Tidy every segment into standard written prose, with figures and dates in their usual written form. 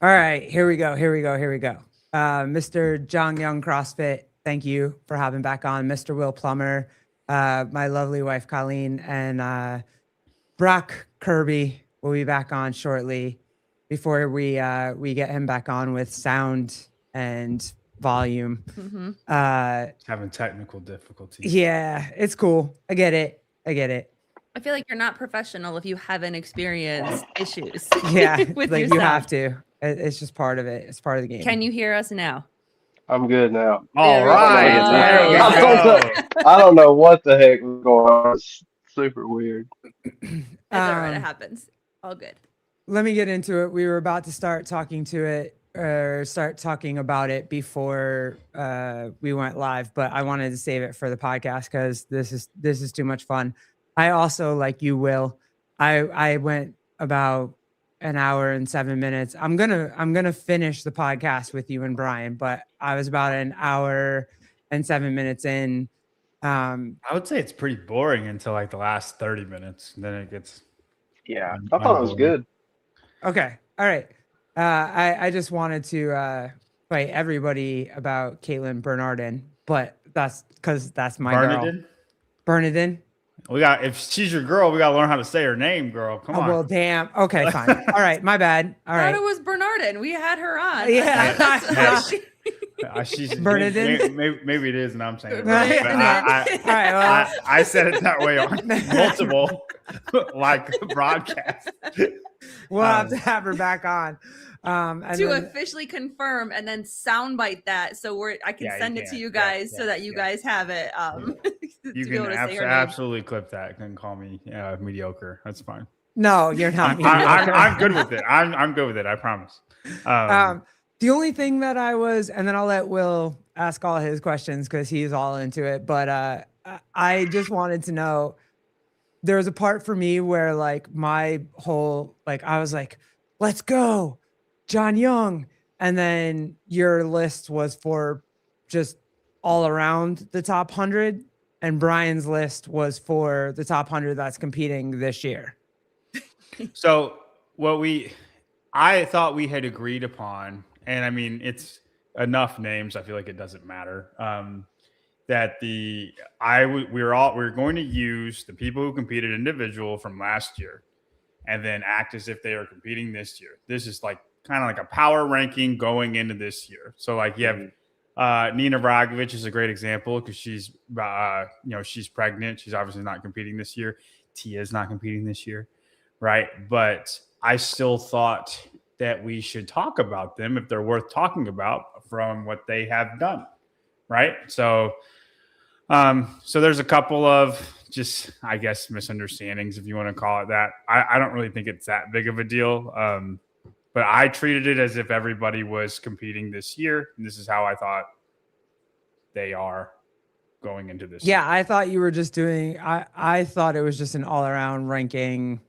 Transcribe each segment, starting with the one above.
All right, here we go. Mr. Jong Young CrossFit, thank you for having back on. Mr. Will Plummer, my lovely wife Colleen, and Brock Kirby will be back on shortly before we get him back on with sound and volume. Having technical difficulties. Yeah, it's cool. I get it. I feel like you're not professional if you haven't experienced issues. Yeah, with like your you sound. have to. It's just part of it. It's part of the game. Can you hear us now? I'm good now. All right. There we I don't know what the heck was going on. It's super weird. That's all right. It happens. All good. Let me get into it. We were about to start talking about it before we went live, but I wanted to save it for the podcast because this is too much fun. I also, like you, Will, I went about an hour and 7 minutes. I'm gonna finish the podcast with you and Brian, but I was about an hour and 7 minutes in. I would say it's pretty boring until like the last 30 minutes. Then it gets. Yeah, I thought it was good. Okay. All right. I just wanted to fight everybody about Caitlin Bernardin, but that's because that's my girl. Bernardin. If she's your girl, we gotta learn how to say her name, girl. Come on. Well, damn. Okay, fine. All right, my bad. All right. I thought it was Bernardin. We had her on. Yeah. She's Bernardin? maybe it is, and I'm saying it Right. wrong, but All right. Well, I said it that way on multiple like broadcasts. we'll have to have her back on. And to then- officially confirm and then soundbite that so I can send it to you guys so that you guys have it. You can absolutely clip that and call me mediocre. That's fine. No, you're not. I'm good with it. I'm good with it. I promise. The only thing that I was, and then I'll let Will ask all his questions because he's all into it. But I just wanted to know, there was a part for me where like my whole, like I was like, let's go, John Young. And then your list was for just all around the top 100. And Brian's list was for the top 100 that's competing this year. So I thought we had agreed upon, and I mean, it's enough names. I feel like it doesn't matter. That we're going to use the people who competed individual from last year, and then act as if they are competing this year. This is like kind of like a power ranking going into this year. So like you have Nina Vragovic is a great example because she's she's pregnant. She's obviously not competing this year. Tia's not competing this year, right? But I still thought that we should talk about them if they're worth talking about from what they have done, right? So there's a couple of just, I guess, misunderstandings, if you want to call it that. I don't really think it's that big of a deal. But I treated it as if everybody was competing this year. And this is how I thought they are going into this. Yeah, I thought you were just doing, I thought it was just an all around ranking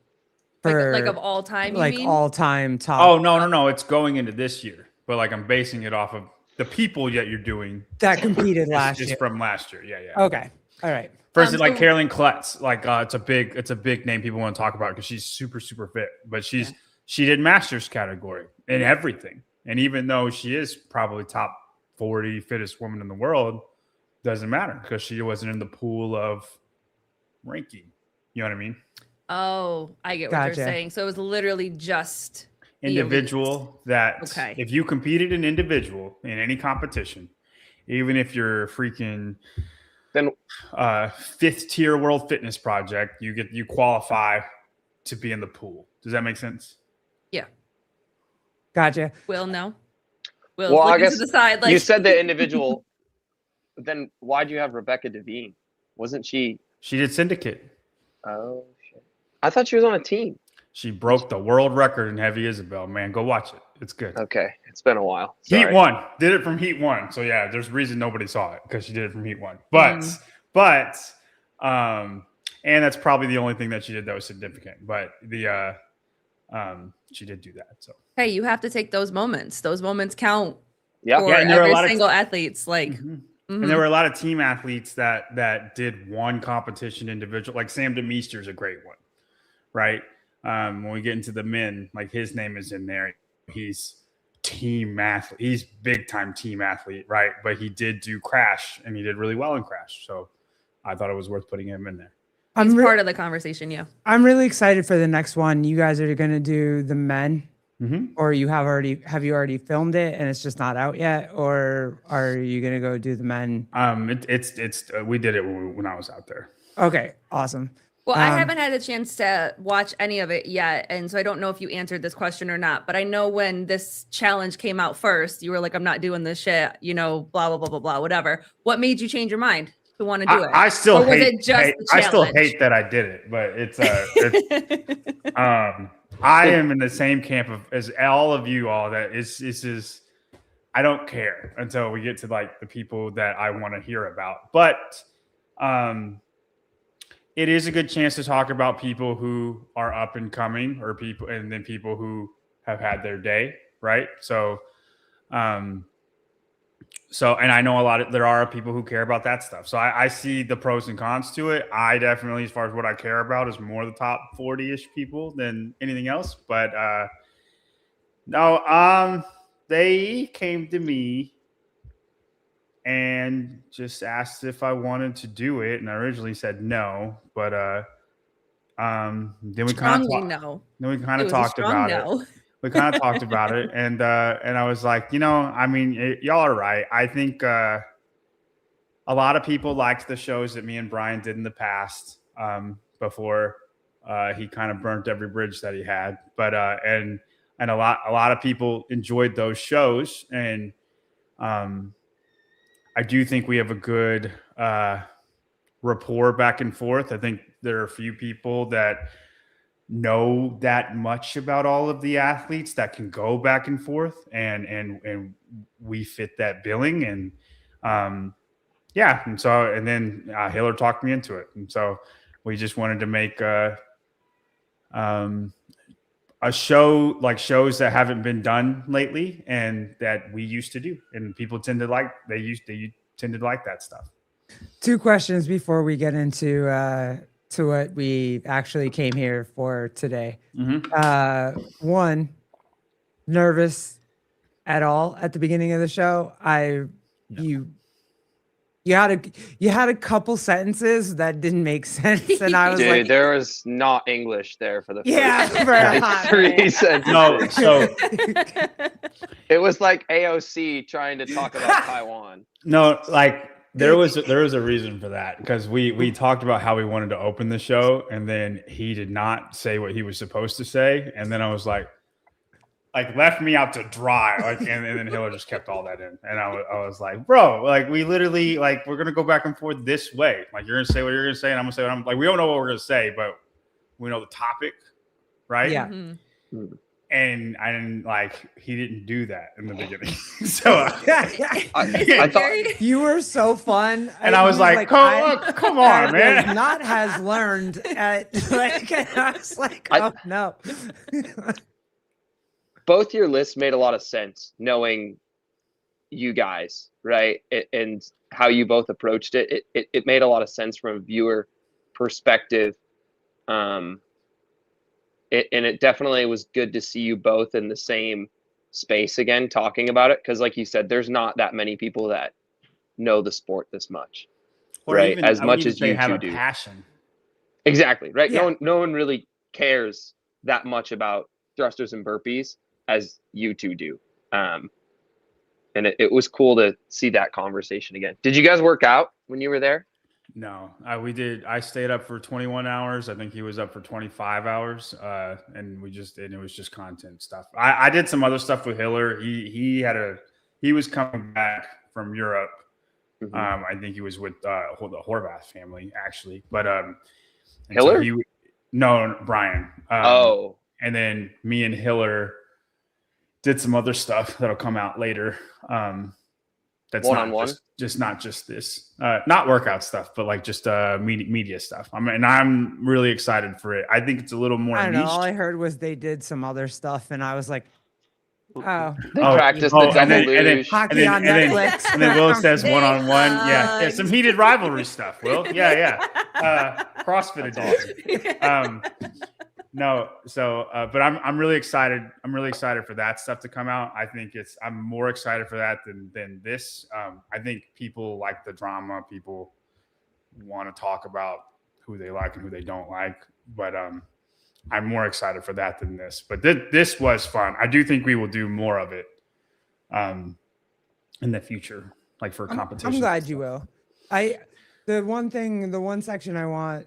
for like of all time, like you mean? all time top. Oh, no. It's going into this year. But like I'm basing it off of the people that you're doing. That competed last year. Just from last year. Yeah. Okay. All right. For instance, like Caroline Klutz, like it's a big name people want to talk about because she's super, super fit. But she did masters category in everything. And even though she is probably top 40 fittest woman in the world, doesn't matter because she wasn't in the pool of ranking. You know what I mean? Oh, I get what you're saying. So it was literally just individual if you competed in individual in any competition, even if you're freaking then fifth tier World Fitness Project, you qualify to be in the pool. Does that make sense? Yeah. Gotcha. Will, no. Well, I guess to the side, like... you said the individual, but then why'd you have Rebecca Devine? Wasn't she? She did syndicate. Oh shit! I thought she was on a team. She broke the world record in heavy Isabel. Man, go watch it. It's good. Okay, it's been a while. Sorry. Heat 1 did it from Heat 1. So yeah, there's a reason nobody saw it because she did it from Heat 1. But and that's probably the only thing that she did that was significant. But she did do that. So hey, you have to take those moments. Those moments count. Yeah, for and every single athletes. Like, and there were a lot of team athletes that did one competition individual. Like Sam DeMeester is a great one, right? When we get into the men, like his name is in there. He's team athlete. He's big time team athlete, right? But he did do Crash, and he did really well in Crash. So I thought it was worth putting him in there. He's part of the conversation. Yeah. I'm really excited for the next one. You guys are going to do the men, or have you already filmed it and it's just not out yet, or are you going to go do the men? We did it when I was out there. Okay, awesome. Well, I haven't had a chance to watch any of it yet, and so I don't know if you answered this question or not. But I know when this challenge came out first, you were like, "I'm not doing this shit," blah blah blah blah blah, whatever. What made you change your mind to want to do it? I still or was hate. it just the I still challenge? hate that I did it, but it's I am in the same camp as all of you all. That is I don't care until we get to like the people that I want to hear about, but it is a good chance to talk about people who are up and coming, or people, and then people who have had their day, right? So, and I know there are people who care about that stuff. So I see the pros and cons to it. I definitely, as far as what I care about, is more the top 40-ish people than anything else. But no, they came to me and just asked if I wanted to do it, and I originally said no, but then we kind of talked about it. We kind of talked about it, and I was like, I mean, y'all are right. I think a lot of people liked the shows that me and Brian did in the past, before he kind of burnt every bridge that he had. But and a lot of people enjoyed those shows, and I do think we have a good rapport back and forth. I think there are a few people that know that much about all of the athletes that can go back and forth, and we fit that billing. And and then Hiller talked me into it, and so we just wanted to make a show, like shows that haven't been done lately and that we used to do, and people tend to like that stuff. 2 questions before we get into to what we actually came here for today. One, nervous at all at the beginning of the show? You had a couple sentences that didn't make sense, and I was like, there was not English there for the first 3 sentences. No, so it was like AOC trying to talk about Taiwan. No, like there was a reason for that, because we talked about how we wanted to open the show, and then he did not say what he was supposed to say, and then I was like left me out to dry, and then Hiller just kept all that in, and I was like, bro, like we literally, like, we're gonna go back and forth this way, like you're gonna say what you're gonna say, and I'm gonna say what I'm like. We don't know what we're gonna say, but we know the topic, right? Yeah. And I didn't he didn't do that in the beginning. So I thought you were so fun, and I was like, come on, man. Not has learned at and I was like, oh no. Both your lists made a lot of sense, knowing you guys, right? And how you both approached it. It made a lot of sense from a viewer perspective. And it definitely was good to see you both in the same space again, talking about it. Because like you said, there's not that many people that know the sport this much, or right? Even, as much as you have two a do. Passion. Exactly, right? Yeah. No one really cares that much about thrusters and burpees as you two do. And it was cool to see that conversation again. Did you guys work out when you were there? No, we did. I stayed up for 21 hours. I think he was up for 25 hours. And it was just content stuff. I did some other stuff with Hiller. He was coming back from Europe. I think he was with the Horvath family, actually. But Hiller? No, Brian. And then me and Hiller did some other stuff that'll come out later. That's one-on-one? not just this, not workout stuff, but like just media stuff. I'm really excited for it. I think it's a little more I don't know. niche. All I heard was they did some other stuff, and I was like, oh. They practiced the double luge. Hockey on Netflix. And then Will says one-on-one. Yeah, some heated rivalry stuff, Will. Yeah. CrossFit edition. no. So, but I'm really excited. I'm really excited for that stuff to come out. I think I'm more excited for that than this. I think people like the drama. People want to talk about who they like and who they don't like. But I'm more excited for that than this. But this was fun. I do think we will do more of it in the future, like for competition. I'm glad you will. The one section I wanted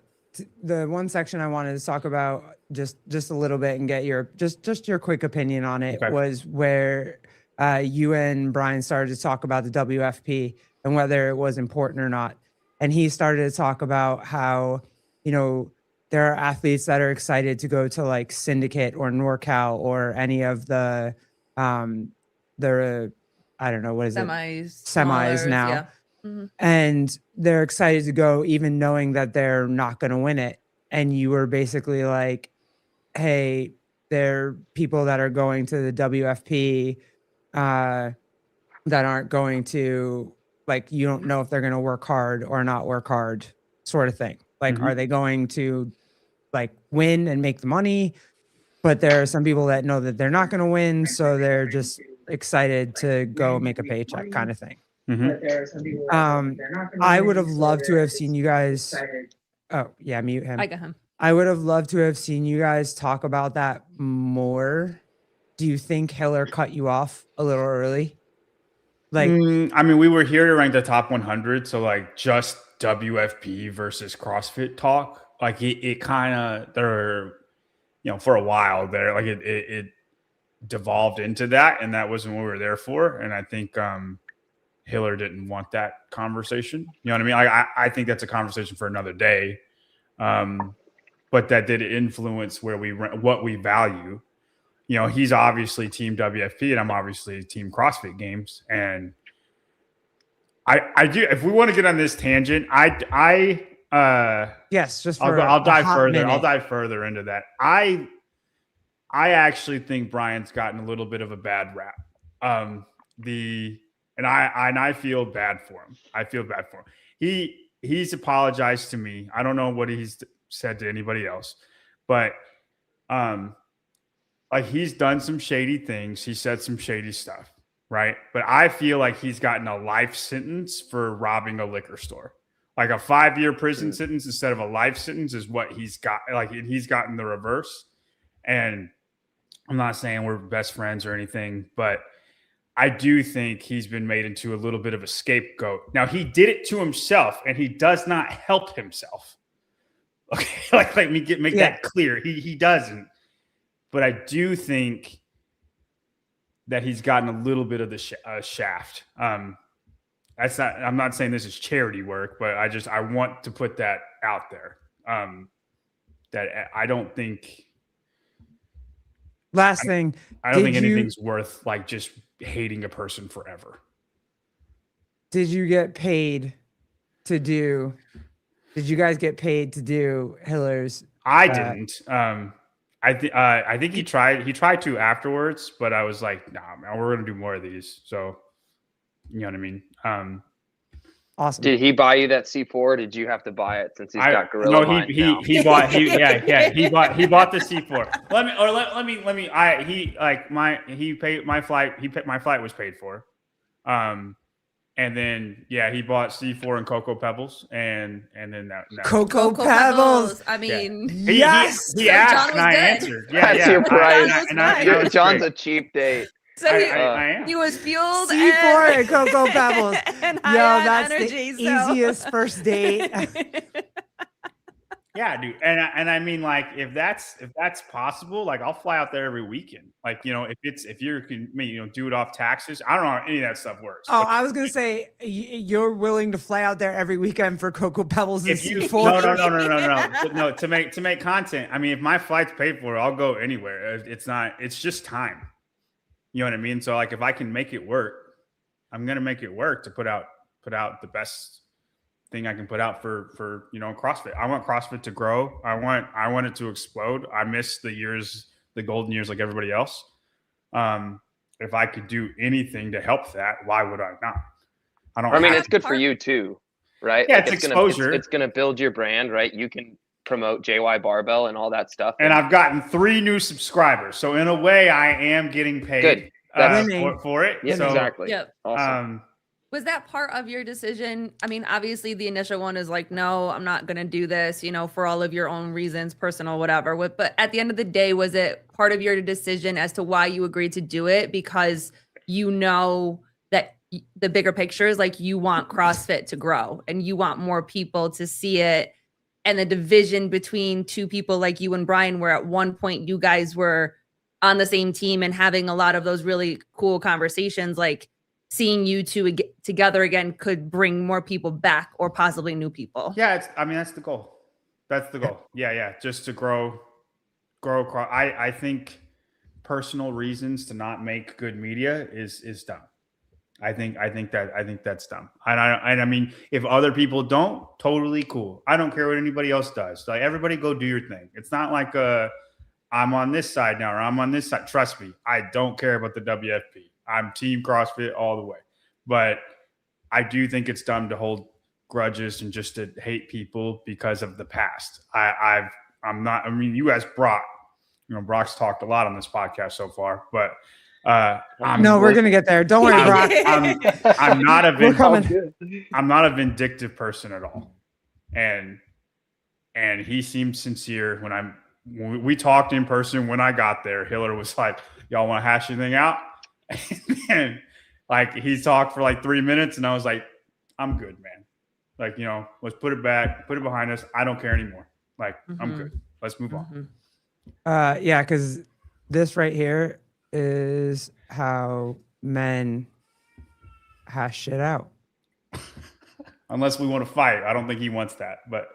to talk about just a little bit and get your just your quick opinion on it was where you and Brian started to talk about the WFP and whether it was important or not. And he started to talk about how, there are athletes that are excited to go to like Syndicate or NorCal or any of the I don't know, what is semis semis now. Yeah. Mm-hmm. And they're excited to go even knowing that they're not going to win it. And you were basically like, hey, there are people that are going to the WFP that aren't going to, like, you don't know if they're going to work hard or not work hard, sort of thing. Like, are they going to like win and make the money? But there are some people that know that they're not going to win. So they're just excited to go make a paycheck kind of thing. I would have loved to have seen you guys. Oh yeah, mute him. I got him. I would have loved to have seen you guys talk about that more. Do you think Hiller cut you off a little early? Like, I mean, we were here to rank the top 100, so like just WFP versus CrossFit talk. Like it kind of there, for a while there, like it devolved into that, and that wasn't what we were there for. And I think Hiller didn't want that conversation. You know what I mean? I think that's a conversation for another day. But that did influence what we value. He's obviously team WFP and I'm obviously team CrossFit Games. And I do, if we want to get on this tangent, yes, just I'll dive further. Minute. I'll dive further into that. I actually think Brian's gotten a little bit of a bad rap. And I feel bad for him. I feel bad for him. He's apologized to me. I don't know what he's said to anybody else, but like he's done some shady things. He said some shady stuff, right? But I feel like he's gotten a life sentence for robbing a liquor store. Like a 5-year prison sentence instead of a life sentence is what he's got. Like he's gotten the reverse. And I'm not saying we're best friends or anything, but I do think he's been made into a little bit of a scapegoat. Now, he did it to himself, and he does not help himself. Okay, let me make that clear. He doesn't. But I do think that he's gotten a little bit of the shaft. That's not. I'm not saying this is charity work, but I want to put that out there. That I don't think. Last thing. I don't think anything's worth like just hating a person forever. Did you get paid to do? Did you guys get paid to do Hiller's? I didn't. I think he tried. He tried to afterwards, but I was like, nah, man, we're gonna do more of these. So, you know what I mean? Awesome. Did he buy you that C4? Did you have to buy it since he's got Gorilla Mind now? He bought the C4. My flight was paid for. And then he bought C4 and Cocoa Pebbles and then that Cocoa Pebbles. I mean, yes. He asked and I answered. That's your price. John's a cheap date. So I am. He was fueled C4 and Cocoa Pebbles. And Yo, that's energy, the easiest first date. Yeah, dude. And I mean, like, if that's possible, like, I'll fly out there every weekend. Like, if you can, do it off taxes. I don't know how any of that stuff works. Oh, I was gonna say you're willing to fly out there every weekend for Cocoa Pebbles and C4. No. To make content. I mean, if my flight's paid for, I'll go anywhere. It's just time. You know what I mean? So like, if I can make it work, I'm gonna make it work to put out the best thing I can put out for CrossFit. I want CrossFit to grow. I want it to explode. I miss the golden years like everybody else. If I could do anything to help that, why would I not? I mean, it's good for you too, right? Yeah, it's exposure. It's gonna build your brand, right? You can promote JY Barbell and all that stuff. And I've gotten 3 new subscribers. So in a way, I am getting paid Good. That's- for it. Yeah, So, exactly. Yep. Awesome. Was that part of your decision? I mean, obviously the initial one is like, no, I'm not going to do this, for all of your own reasons, personal, whatever. But at the end of the day, was it part of your decision as to why you agreed to do it? Because that the bigger picture is like you want CrossFit to grow and you want more people to see it. And the division between 2 people like you and Brian, where at one point you guys were on the same team and having a lot of those really cool conversations, like seeing you 2 together again could bring more people back or possibly new people. yeah, that's the goal. That's the goal. Yeah. Just to grow across. I think personal reasons to not make good media is dumb. I think that's dumb. And I mean, if other people don't, totally cool. I don't care what anybody else does. Like, everybody go do your thing. It's not like I'm on this side now or I'm on this side. Trust me, I don't care about the WFP. I'm team CrossFit all the way. But I do think it's dumb to hold grudges and just to hate people because of the past. I'm not. I mean, you asked Brock. Brock's talked a lot on this podcast so far, but we're gonna get there. Don't worry, Brock. I'm not a We're coming. I'm not a vindictive person at all, and he seemed sincere when we talked in person. When I got there, Hiller was like, "Y'all want to hash anything out?" And like, he talked for like 3 minutes, and I was like, "I'm good, man. Like, let's put it back, put it behind us. I don't care anymore. Like, I'm good. Let's move on." Yeah, because this right here is how men hash shit out. Unless we want to fight. I don't think he wants that, but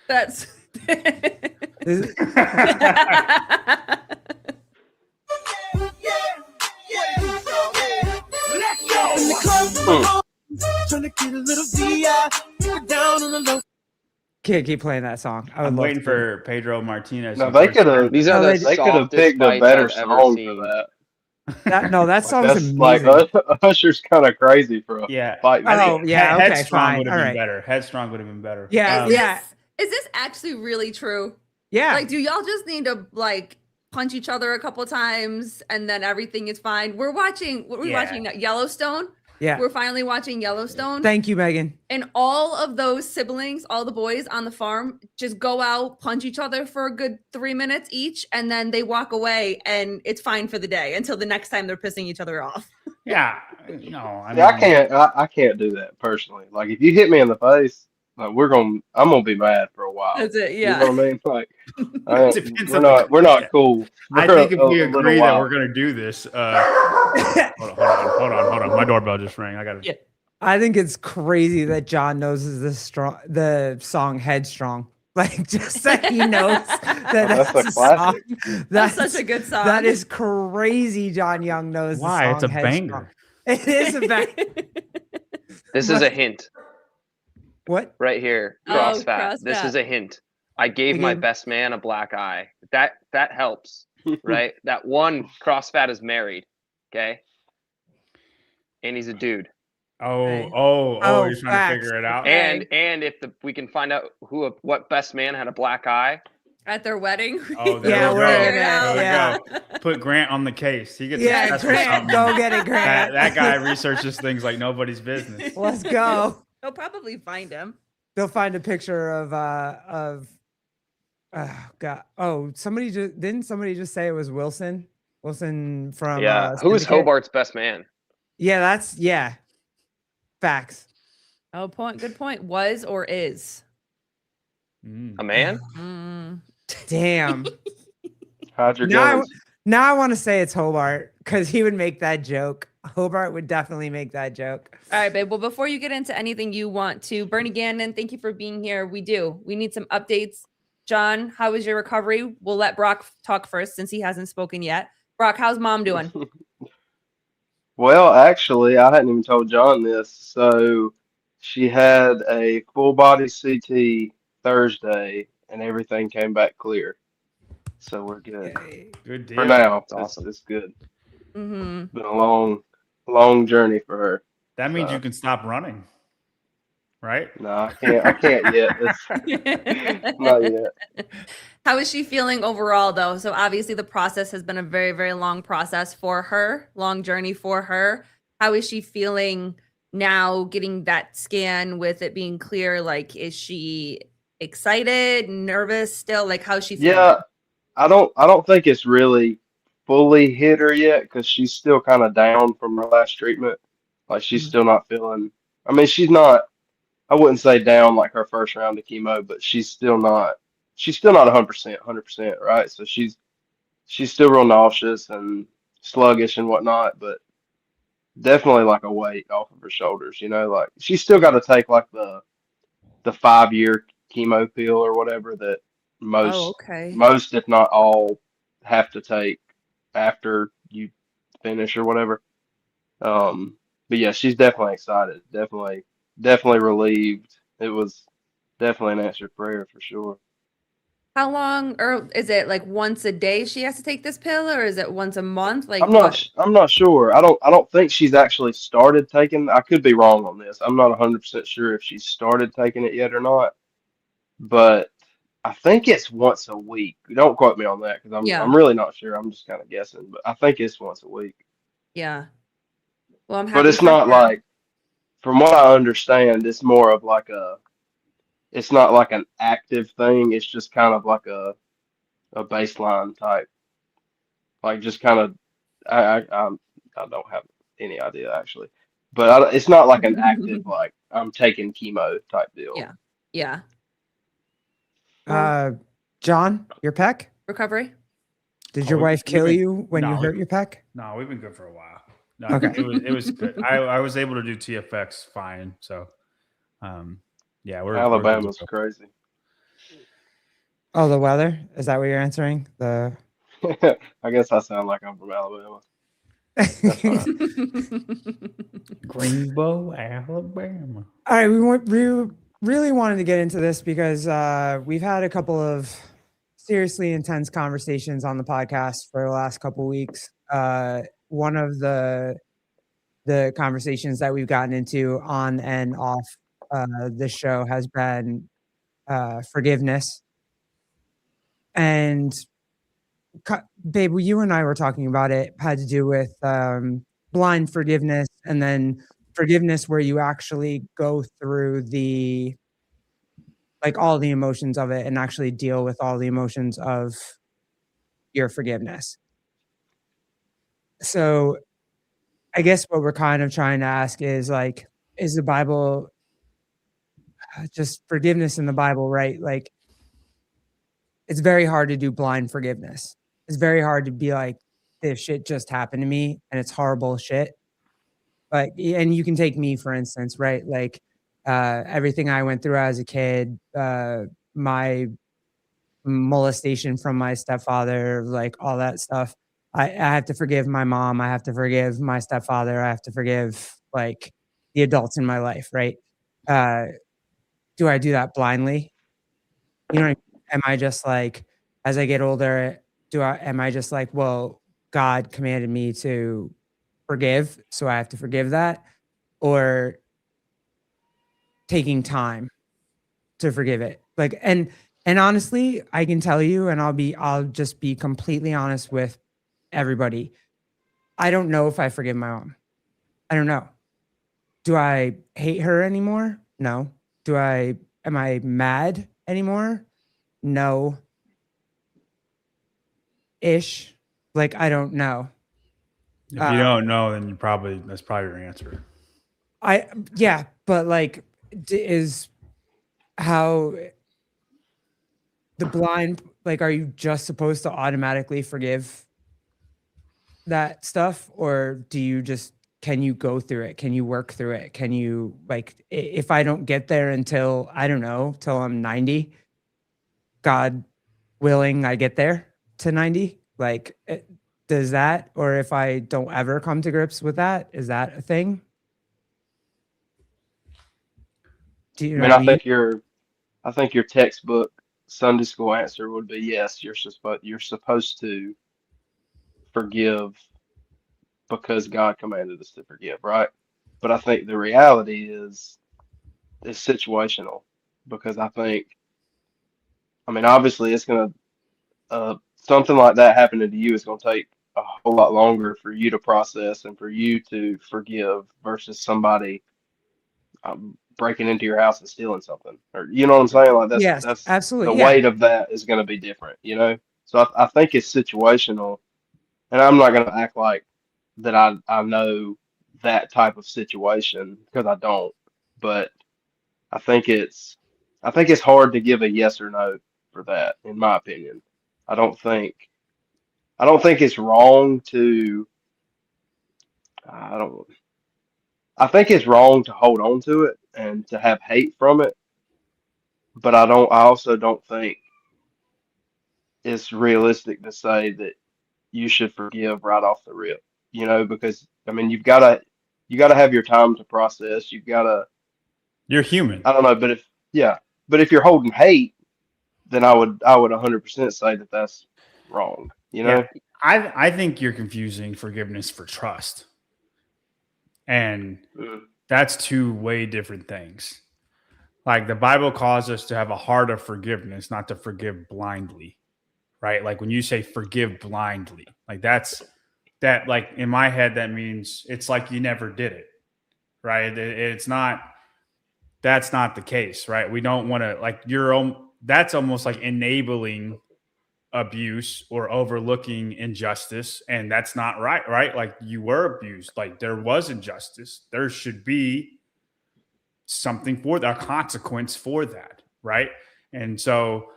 That's This- Can't keep playing that song. I would I'm love waiting to. for Pedro Martinez. No, they could have. These are No, the they could have softest picked a fights better I've ever song seen. for that. That. No, that song's That's amazing. like Usher's kind of crazy for a Yeah. fight. I Oh, think yeah, okay, Headstrong fine, would have all been right. better. Headstrong would have been better. Yeah, yeah, Is this actually really true? yeah. Like, do y'all just need to like punch each other a couple times and then everything is fine? We're watching Yellowstone. Yeah. We're finally watching Yellowstone. Thank you, Megan. And all of those siblings, all the boys on the farm, just go out, punch each other for a good 3 minutes each, and then they walk away, and it's fine for the day until the next time they're pissing each other off. Yeah. I can't do that personally. Like, if you hit me in the face, like, I'm gonna be mad for a while. That's it. You Yeah. know what I mean? Like, Depends we're on not the not cool. I for think if a we little agree that while. we're going to do this, hold on. My doorbell just rang. I got to. Yeah. I think it's crazy that John knows the song Headstrong. Like, just that he knows that That's that's a a song. classic. That's such a good song. That is crazy. John Young knows Why? the It's song a Headstrong. banger. It is a banger. This is a hint What? right here. Oh, Cross fat. cross This fat. is a hint. I gave my Again. best man a black eye. That helps, right? That one cross fat is married, okay? And he's a dude. Right. Oh, Oh, you're trying facts. to figure it out. Okay. And if we can find out what best man had a black eye, At their wedding. Oh, there Yeah, we we're go. in it. There we Yeah. go. Put Grant on the case. He gets Yeah, that's Grant. Go get it, Grant. That guy researches things like nobody's business. Let's go. They'll probably find him. They'll find a picture of oh god. Oh, didn't somebody just say it was Wilson? Wilson from yeah. Who is Syndicate? Hobart's best man? Yeah. Facts. Oh, good point. Was or is? Mm. A man? Mm. Damn. How'd your Now I, guns? now I want to say it's Hobart because he would make that joke. Hobart would definitely make that joke. All right, babe. Well, before you get into anything you want to, Bernie Gannon, thank you for being here. We need some updates. John, how was your recovery? We'll let Brock talk first since he hasn't spoken yet. Brock, how's mom doing? Well, actually, I hadn't even told John this. So she had a full body CT Thursday, and everything came back clear. So we're good Good deal. for now. That's awesome. It's good. Mm-hmm. Been a long journey for her. That means you can stop running. right? No, I can't yet. It's not yet. How is she feeling overall, though? So obviously the process has been a very, very long process for her, long journey for her. How is she feeling now getting that scan with it being clear? Like, is she excited, nervous still? Like, how's she feeling? Yeah, I don't think it's really fully hit her yet because she's still kind of down from her last treatment. Like she's Mhm. still not feeling. I mean, she's not. I wouldn't say down like her first round of chemo, but she's still not. She's still not 100%, right? So she's still real nauseous and sluggish and whatnot, but definitely like a weight off of her shoulders. Like she's still got to take like the 5-year chemo pill or whatever that Oh, most okay. most if not all have to take after you finish or whatever. But yeah, she's definitely excited. Definitely relieved. It was definitely an answered prayer for sure. How long, or is it like once a day she has to take this pill, or is it once a month? Like I'm not what? s- I'm not sure. I don't think she's actually started taking. I could be wrong on this. I'm not 100% sure if she's started taking it yet or not, but I think it's once a week. Don't quote me on that because I'm Yeah, I'm really not sure. I'm just kind of guessing, but I think it's once a week. yeah. Well, I'm But happy it's for not her. like, from what I understand, it's more of like it's not like an active thing. It's just kind of like a baseline type, like just kind of. I don't have any idea actually, but it's not like an active like I'm taking chemo type deal. Yeah, yeah. Well, John, your pec? recovery. Did Oh, your we've wife been- we've kill been- you when you no, hurt your pec? No, we've been good for a while. No, Okay. it was good. I was able to do TFX fine. So, yeah, we're good to Alabama's go. crazy. Oh, the weather? Is that what you're answering? The I guess I sound like I'm from Alabama. That's all right. Greenbow, Alabama. All right, we really wanted to get into this because we've had a couple of seriously intense conversations on the podcast for the last couple weeks. One of the conversations that we've gotten into on and off this show has been forgiveness. And babe, you and I were talking about it, had to do with blind forgiveness and then forgiveness where you actually go through all the emotions of it and actually deal with all the emotions of your forgiveness. So I guess what we're kind of trying to ask is like, is the Bible just forgiveness in the Bible, right? Like, it's very hard to do blind forgiveness. It's very hard to be like, this shit just happened to me and it's horrible shit. But, and you can take me, for instance, right? Like, everything I went through as a kid, my molestation from my stepfather, like all that stuff. I have to forgive my mom. I have to forgive my stepfather. I have to forgive like the adults in my life, right? Do I do that blindly? You know, am I just like, as I get older, am I just like, well, God commanded me to forgive, so I have to forgive that? Or taking time to forgive it? Like, and honestly, I can tell you, and I'll just be completely honest with everybody. I don't know if I forgive my mom. I don't know. Do I hate her anymore? No. Am I mad anymore? No. Ish. Like, I don't know. If you don't know, then that's probably your answer. Yeah, but like, is how the blind, like, are you just supposed to automatically forgive that stuff? Or can you go through it? Can you work through it? Can you, like, if I don't get there until, I don't know, till I'm 90, God willing, I get there to 90, like, does that, or if I don't ever come to grips with that, is that a thing? Do you I know mean, what I mean? I think your textbook Sunday school answer would be yes. You're supposed to forgive because God commanded us to forgive, right? But I think the reality is is situational because I mean, obviously it's gonna something like that happening to you is gonna take a whole lot longer for you to process and for you to forgive versus somebody breaking into your house and stealing something, or you know what I'm saying? Like Yes, that's the absolutely. Yeah. weight of that is going to be different, you know. So I think it's situational, and I'm not going to act like that I know that type of situation because I don't. But I think it's hard to give a yes or no for that, in my opinion. I don't think it's wrong to I don't I think it's wrong to hold on to it and to have hate from it, but I also don't think it's realistic to say that you should forgive right off the rip, you know, because I mean you gotta have your time to process. You've gotta You're human. I don't know, but if you're holding hate, then I would 100% say that that's wrong, you know? Yeah. I think you're confusing forgiveness for trust. And Mm. that's two way different things. Like the Bible calls us to have a heart of forgiveness, not to forgive blindly, right? Like when you say forgive blindly, like that, like in my head, that means it's like you never did it, right? It's not, that's not the case, right? We don't want to, like, that's almost like enabling abuse or overlooking injustice. And that's not right, right? Like you were abused, like there was injustice. There should be something for that, a consequence for that, right? And so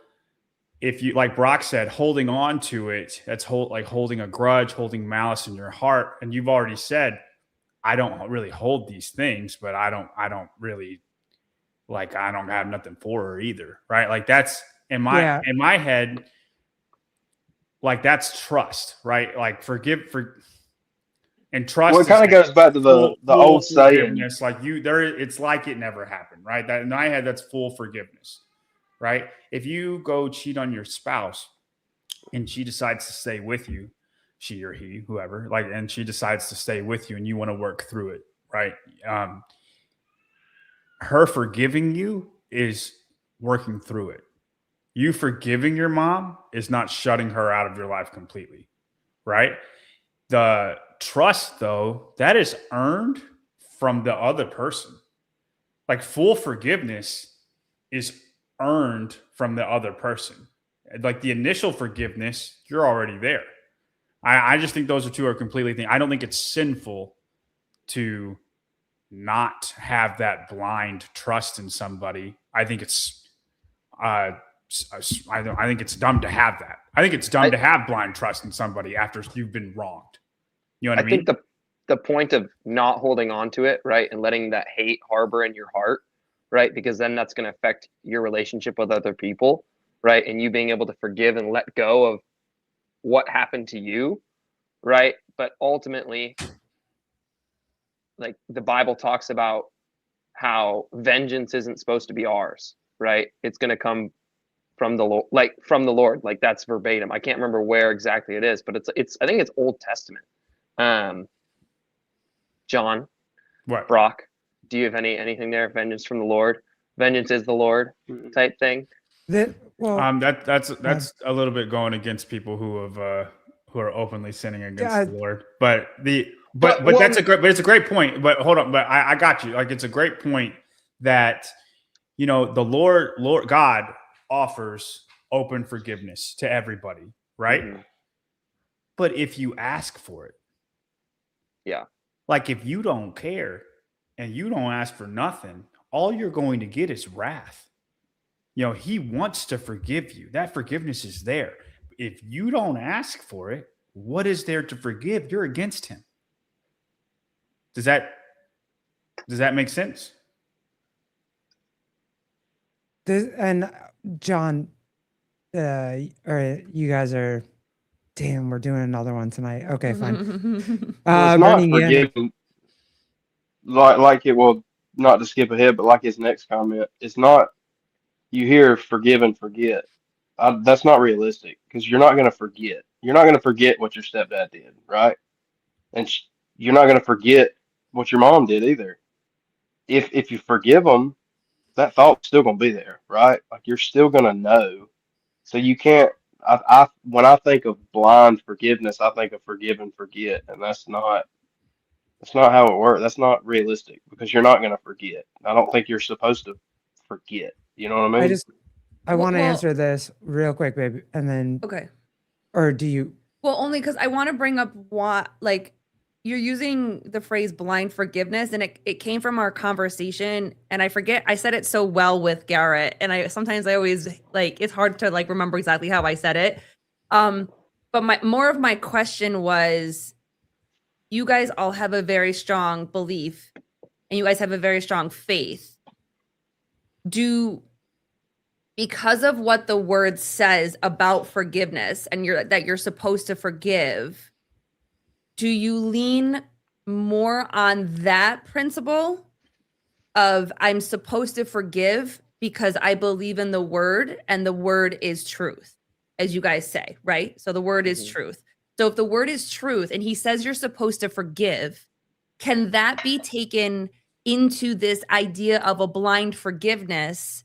if you, like Brock said, holding on to it, that's like holding a grudge, holding malice in your heart. And you've already said, I don't really hold these things, but I don't really, like, I don't have nothing for her either, right? Like that's in my head, like that's trust, right? Like and trust. Well, it kind of goes back to the old saying. Like it's like it never happened, right? That in my head, that's full forgiveness, right? If you go cheat on your spouse and she decides to stay with you, she or he, whoever, like, and she decides to stay with you and you want to work through it, right? Her forgiving you is working through it. You forgiving your mom is not shutting her out of your life completely, right? The trust, though, that is earned from the other person. Like full forgiveness is earned from the other person. Like the initial forgiveness, you're already there. I just think those are completely things. I don't think it's sinful to not have that blind trust in somebody. I think it's I think it's dumb to have that. I think it's dumb to have blind trust in somebody after you've been wronged. You know what I mean? I think the point of not holding on to it, right, and letting that hate harbor in your heart, right, because then that's going to affect your relationship with other people, right, and you being able to forgive and let go of what happened to you, right? But ultimately, like the Bible talks about how vengeance isn't supposed to be ours, right? It's going to come from the Lord, like that's verbatim. I can't remember where exactly it is, but it's I think it's Old Testament. John, What? Brock, do you have anything there? Vengeance from the Lord, vengeance is the Lord type thing. That's a little bit going against people who are openly sinning against the Lord. But it's a great point. But hold on, but I got you. Like it's a great point that the Lord God offers open forgiveness to everybody, right? Mm-hmm. But if you ask for it, yeah, like if you don't care and you don't ask for nothing, all you're going to get is wrath. He wants to forgive you. That forgiveness is there. If you don't ask for it, what is there to forgive? You're against him. Does that make sense? And John, or you guys are, damn, we're doing another one tonight. Okay, fine. Well, it's not forgiving, like it will, not to skip ahead, but like his next comment, it's not. You hear forgive and forget. That's not realistic because you're not going to forget. You're not going to forget what your stepdad did, right? And you're not going to forget what your mom did either. If you forgive them, that thought's still gonna be there, right? Like you're still gonna know. So you can't. I when I think of blind forgiveness, I think of forgive and forget, and that's not how it works. That's not realistic because you're not gonna forget. I don't think you're supposed to forget. You know what I mean? I want to Well, answer this real quick, baby, and then okay. or do you? Well, only because I want to bring up what, like, you're using the phrase blind forgiveness, and it came from our conversation. And I forget, I said it so well with Garrett. And I always like, it's hard to like remember exactly how I said it. But more of my question was, you guys all have a very strong belief and you guys have a very strong faith. Because of what the word says about forgiveness and that you're supposed to forgive, do you lean more on that principle of I'm supposed to forgive because I believe in the word and the word is truth, as you guys say, right? So the word is truth. So if the word is truth and he says you're supposed to forgive, can that be taken into this idea of a blind forgiveness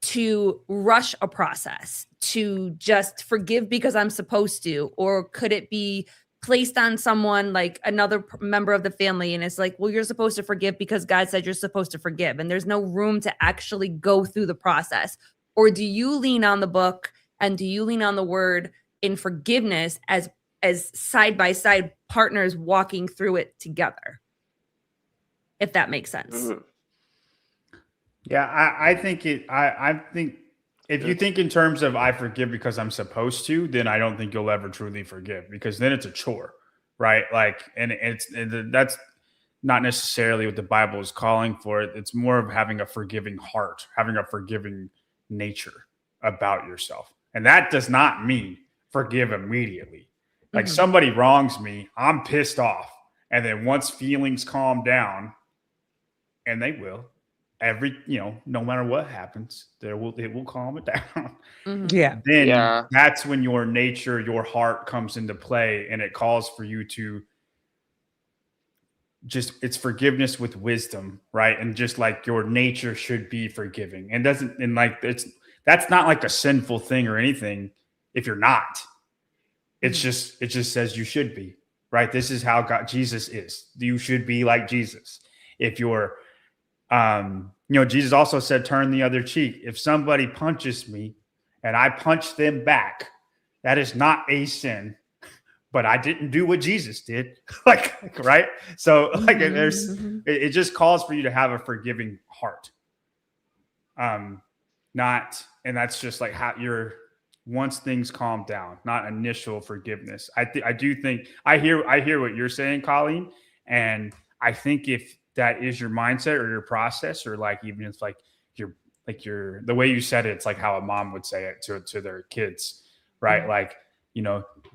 to rush a process, to just forgive because I'm supposed to? Or could it be placed on someone like another member of the family and it's like, well, you're supposed to forgive because God said you're supposed to forgive, and there's no room to actually go through the process? Or do you lean on the book and do you lean on the word in forgiveness as side by side partners walking through it together, if that makes sense? Mhm. Yeah, I think I think if you think in terms of I forgive because I'm supposed to, then I don't think you'll ever truly forgive, because then it's a chore, right? Like, and that's not necessarily what the Bible is calling for. It's more of having a forgiving heart, having a forgiving nature about yourself. And that does not mean forgive immediately. Like Mhm. somebody wrongs me, I'm pissed off. And then once feelings calm down, and they will, no matter what happens, it will calm it down. Mhm. Yeah. Then Yeah. that's when your nature, your heart comes into play, and it calls for you to it's forgiveness with wisdom, right? And just like your nature should be forgiving, and that's not like a sinful thing or anything if you're not. It just says you should be, right? This is how Jesus is. You should be like Jesus. If you're Jesus also said, turn the other cheek. If somebody punches me and I punch them back, that is not a sin, but I didn't do what Jesus did. Right? So it just calls for you to have a forgiving heart. And that's just like how you're, once things calm down, not initial forgiveness. I do think I hear what you're saying, Colleen. And I think if that is your mindset or your process, or like, even if like you're the way you said it, it's like how a mom would say it to their kids, right? Mhm. Like,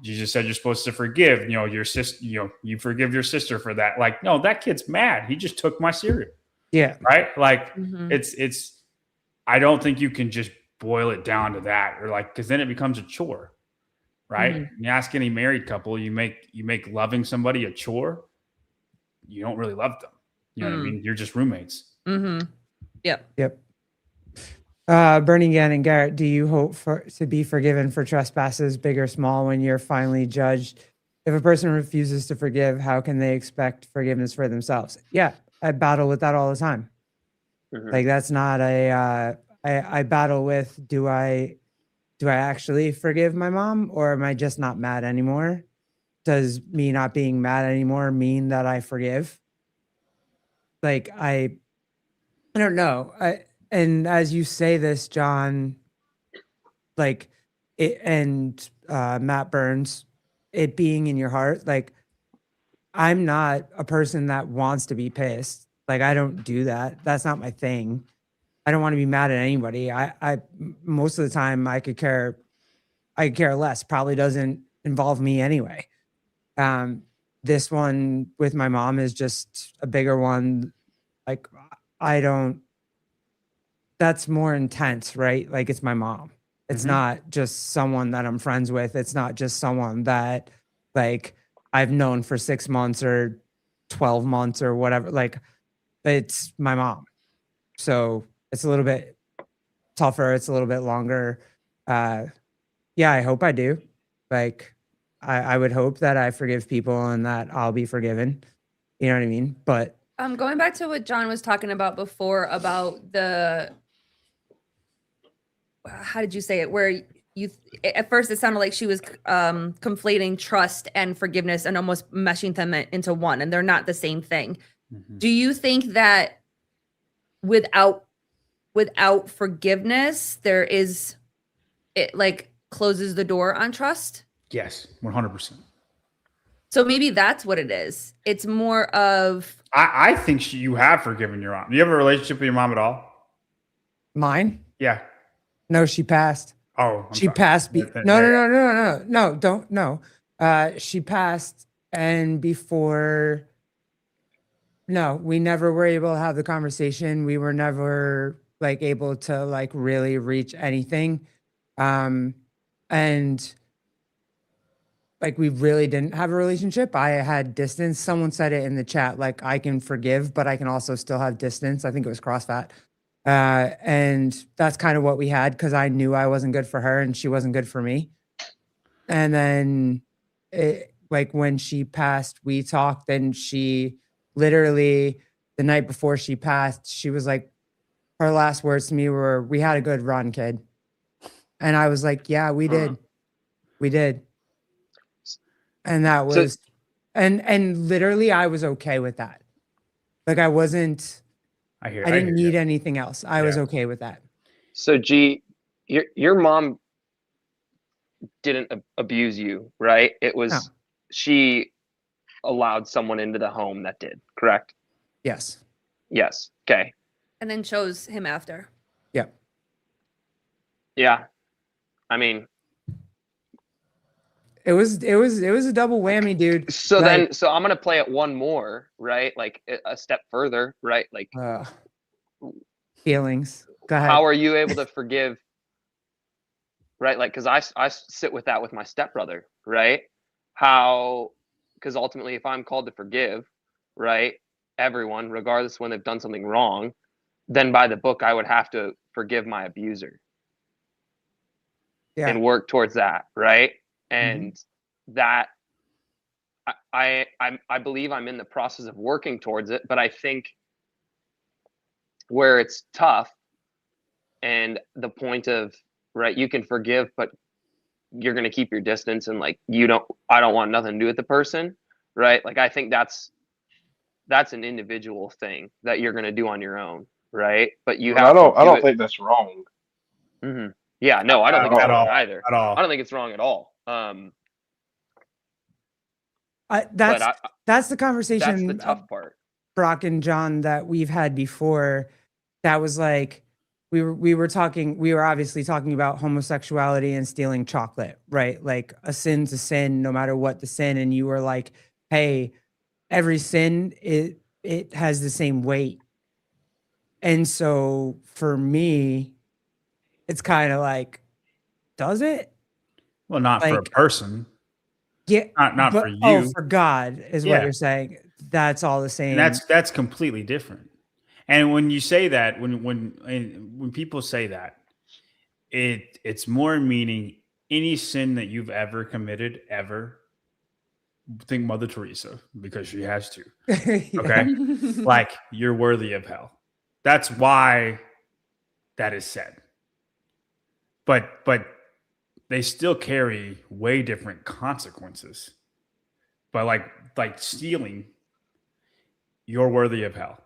Jesus said you're supposed to forgive, your sister, you forgive your sister for that. Like, no, that kid's mad. He just took my cereal. Yeah. Right. Like Mhm. I don't think you can just boil it down to that, or like, because then it becomes a chore, right? Mhm. You ask any married couple, you make loving somebody a chore, you don't really love them. You know what I mean? You're just roommates. Mhm. Yep. Yep. Bernie, Gann, and Garrett, do you hope to be forgiven for trespasses, big or small, when you're finally judged? If a person refuses to forgive, how can they expect forgiveness for themselves? Yeah, I battle with that all the time. Mhm. Like, that's not I battle with, do I actually forgive my mom, or am I just not mad anymore? Does me not being mad anymore mean that I forgive? Like, I don't know. And as you say this, John, like it, and Matt Burns, it being in your heart, like, I'm not a person that wants to be pissed. Like, I don't do that. That's not my thing. I don't want to be mad at anybody. Most of the time I could care less. Probably doesn't involve me anyway. This one with my mom is just a bigger one. Like, I don't, that's more intense, right? Like, it's my mom. It's Mhm. not just someone that I'm friends with. It's not just someone that like I've known for 6 months or 12 months or whatever. Like, it's my mom. So it's a little bit tougher. It's a little bit longer. Yeah, I hope I do. Like, I would hope that I forgive people and that I'll be forgiven. You know what I mean? But Going back to what John was talking about before about the, how did you say it? Where you, at first it sounded like she was conflating trust and forgiveness and almost meshing them into one, and they're not the same thing. Mhm. Do you think that without forgiveness, it like closes the door on trust? Yes, 100%. So maybe that's what it is. It's more of, I think you have forgiven your mom. Do you have a relationship with your mom at all? mine? Yeah. No, she passed. Oh, I'm She sorry. passed. Yeah, No, don't, no. She passed, and before, no, we never were able to have the conversation. We were never like able to like really reach anything. And like we really didn't have a relationship. I had distance. Someone said it in the chat, like I can forgive, but I can also still have distance. I think it was CrossFat. And that's kind of what we had because I knew I wasn't good for her and she wasn't good for me. And then like when she passed, we talked, and she literally the night before she passed, she was like, her last words to me were, "We had a good run, kid." And I was like, "Yeah, we did. We did." And that So- was, and literally I was okay with that. Like I wasn't, I hear. I didn't hear you. need anything else. I was Yeah. okay with that. So G, your mom didn't abuse you, right? It was No. she allowed someone into the home that did, correct? Yes. Yes. Okay. and then chose him after. Yep. Yeah. I mean, It was a double whammy, dude. so Like- then so I'm gonna play it one more, right? Like a step further, right? Like Feelings. Go ahead. how are you able to forgive, right? Like because I sit with that with my stepbrother, right? How, because ultimately if I'm called to forgive, right, everyone regardless when they've done something wrong, then by the book I would have to forgive my abuser Yeah. and work towards that, right? And that I believe I'm in the process of working towards it, but I think where it's tough and the point of, right, you can forgive but you're going to keep your distance and like I don't want nothing to do with the person, right? Like I think that's an individual thing that you're going to do on your own, right? But you have I don't think that's wrong. Mm-hmm. Yeah, no, I don't think it's At wrong all. either. At all. I don't think it's wrong at all. That's but that's the that's conversation, the tough part. Brock and John, that we've had before. That was like we were obviously talking about homosexuality and stealing chocolate, right? Like a sin's a sin, no matter what the sin. And you were like, hey, every sin it has the same weight. And so for me, it's kind of like, does it? Well, not for a Like- person. Yeah. Not but, for you. Oh, for God is what Yeah. you're saying. That's all the same. And that's completely different. And when you say that, when people say that, it's more meaning any sin that you've ever committed ever. Think Mother Teresa, because she has to. Yeah. Okay, like you're worthy of hell. That's why that is said. But they still carry way different consequences. But like stealing, you're worthy of hell.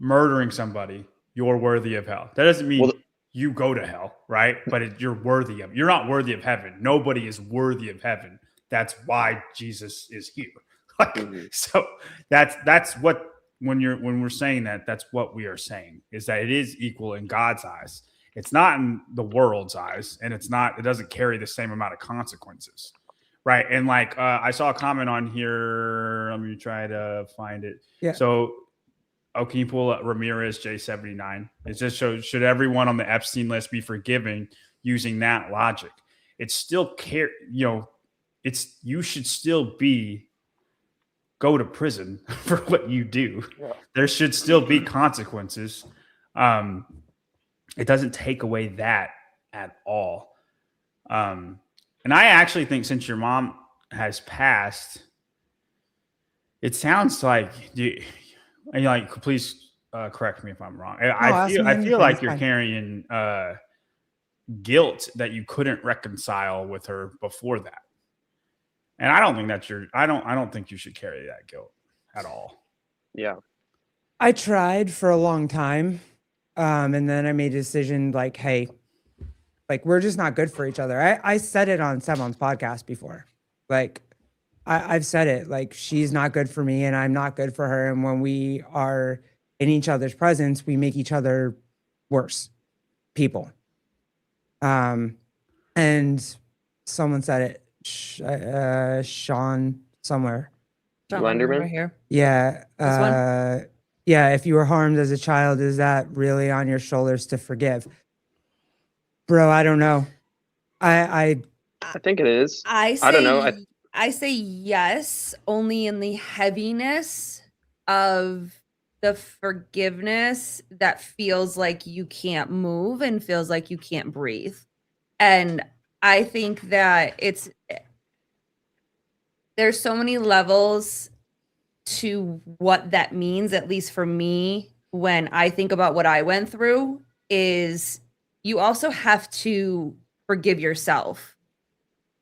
Murdering somebody, you're worthy of hell. That doesn't mean Well, you go to hell, right? But you're worthy of. You're not worthy of heaven. Nobody is worthy of heaven. That's why Jesus is here. Like, Mhm. so that's what when we're saying that, that's what we are saying, is that it is equal in God's eyes. It's not in the world's eyes, and it doesn't carry the same amount of consequences. Right. And like I saw a comment on here. Let me try to find it. Yeah. So can you pull up Ramirez J79? It just shows, should everyone on the Epstein list be forgiven using that logic? It's still you should still go to prison for what you do. Yeah. There should still be consequences. it doesn't take away that at all. And I actually think since your mom has passed, it sounds like and you're like, please correct me if I'm wrong. I ask me I anything, feel like it's you're fine. carrying guilt that you couldn't reconcile with her before that. And I don't think that's I don't think you should carry that guilt at all. Yeah. I tried for a long time. And then I made a decision like, hey, like we're just not good for each other. I said it on Sebon's podcast before. Like I've said it, like she's not good for me and I'm not good for her. And when we are in each other's presence, we make each other worse people. And someone said it, Sean somewhere. John Lenderman Lenderman? right here. Yeah. This one? Yeah. If you were harmed as a child, is that really on your shoulders to forgive? Bro, I don't know. I think it is. I I don't know. say yes, only in the heaviness of the forgiveness that feels like you can't move and feels like you can't breathe. And I think that there's so many levels to what that means, at least for me, when I think about what I went through, is you also have to forgive yourself,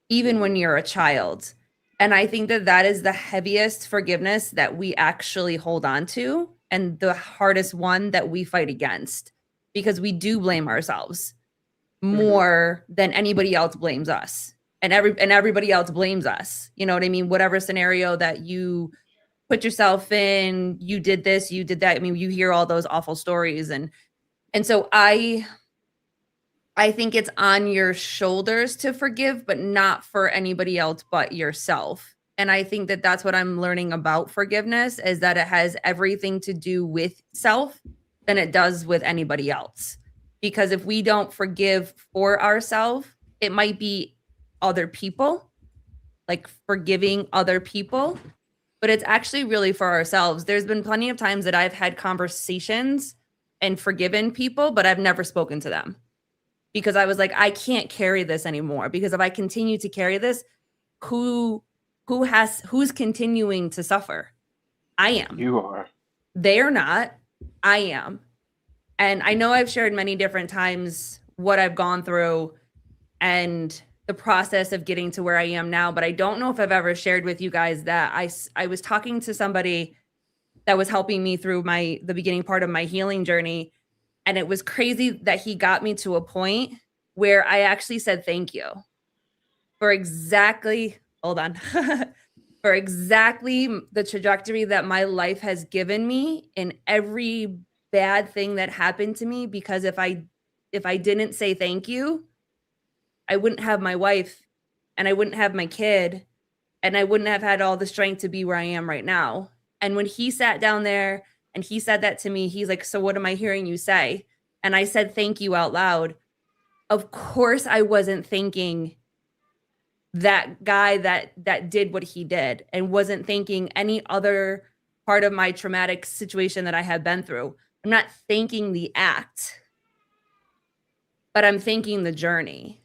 even when you're a child. And I think that that is the heaviest forgiveness that we actually hold on to, and the hardest one that we fight against, because we do blame ourselves more than anybody else blames us. And everybody else blames us. You know what I mean? Whatever scenario that you put yourself in, you did this, you did that. I mean, you hear all those awful stories. And so I think it's on your shoulders to forgive, but not for anybody else but yourself. And I think that that's what I'm learning about forgiveness, is that it has everything to do with self than it does with anybody else. Because if we don't forgive for ourselves, it might be other people, like forgiving other people, but it's actually really for ourselves. There's been plenty of times that I've had conversations and forgiven people, but I've never spoken to them, because I was like, I can't carry this anymore, because if I continue to carry this, who's continuing to suffer? I am. You are. They're not. I am. And I know I've shared many different times what I've gone through and the process of getting to where I am now, but I don't know if I've ever shared with you guys that I was talking to somebody that was helping me through the beginning part of my healing journey. And it was crazy that he got me to a point where I actually said thank you for exactly, for exactly the trajectory that my life has given me in every bad thing that happened to me. Because if I didn't say thank you, I wouldn't have my wife and I wouldn't have my kid and I wouldn't have had all the strength to be where I am right now. And when he sat down there and he said that to me, he's like, so what am I hearing you say? And I said, thank you out loud. Of course, I wasn't thinking that guy that did what he did, and wasn't thinking any other part of my traumatic situation that I had been through. I'm not thinking the act, but I'm thinking the journey.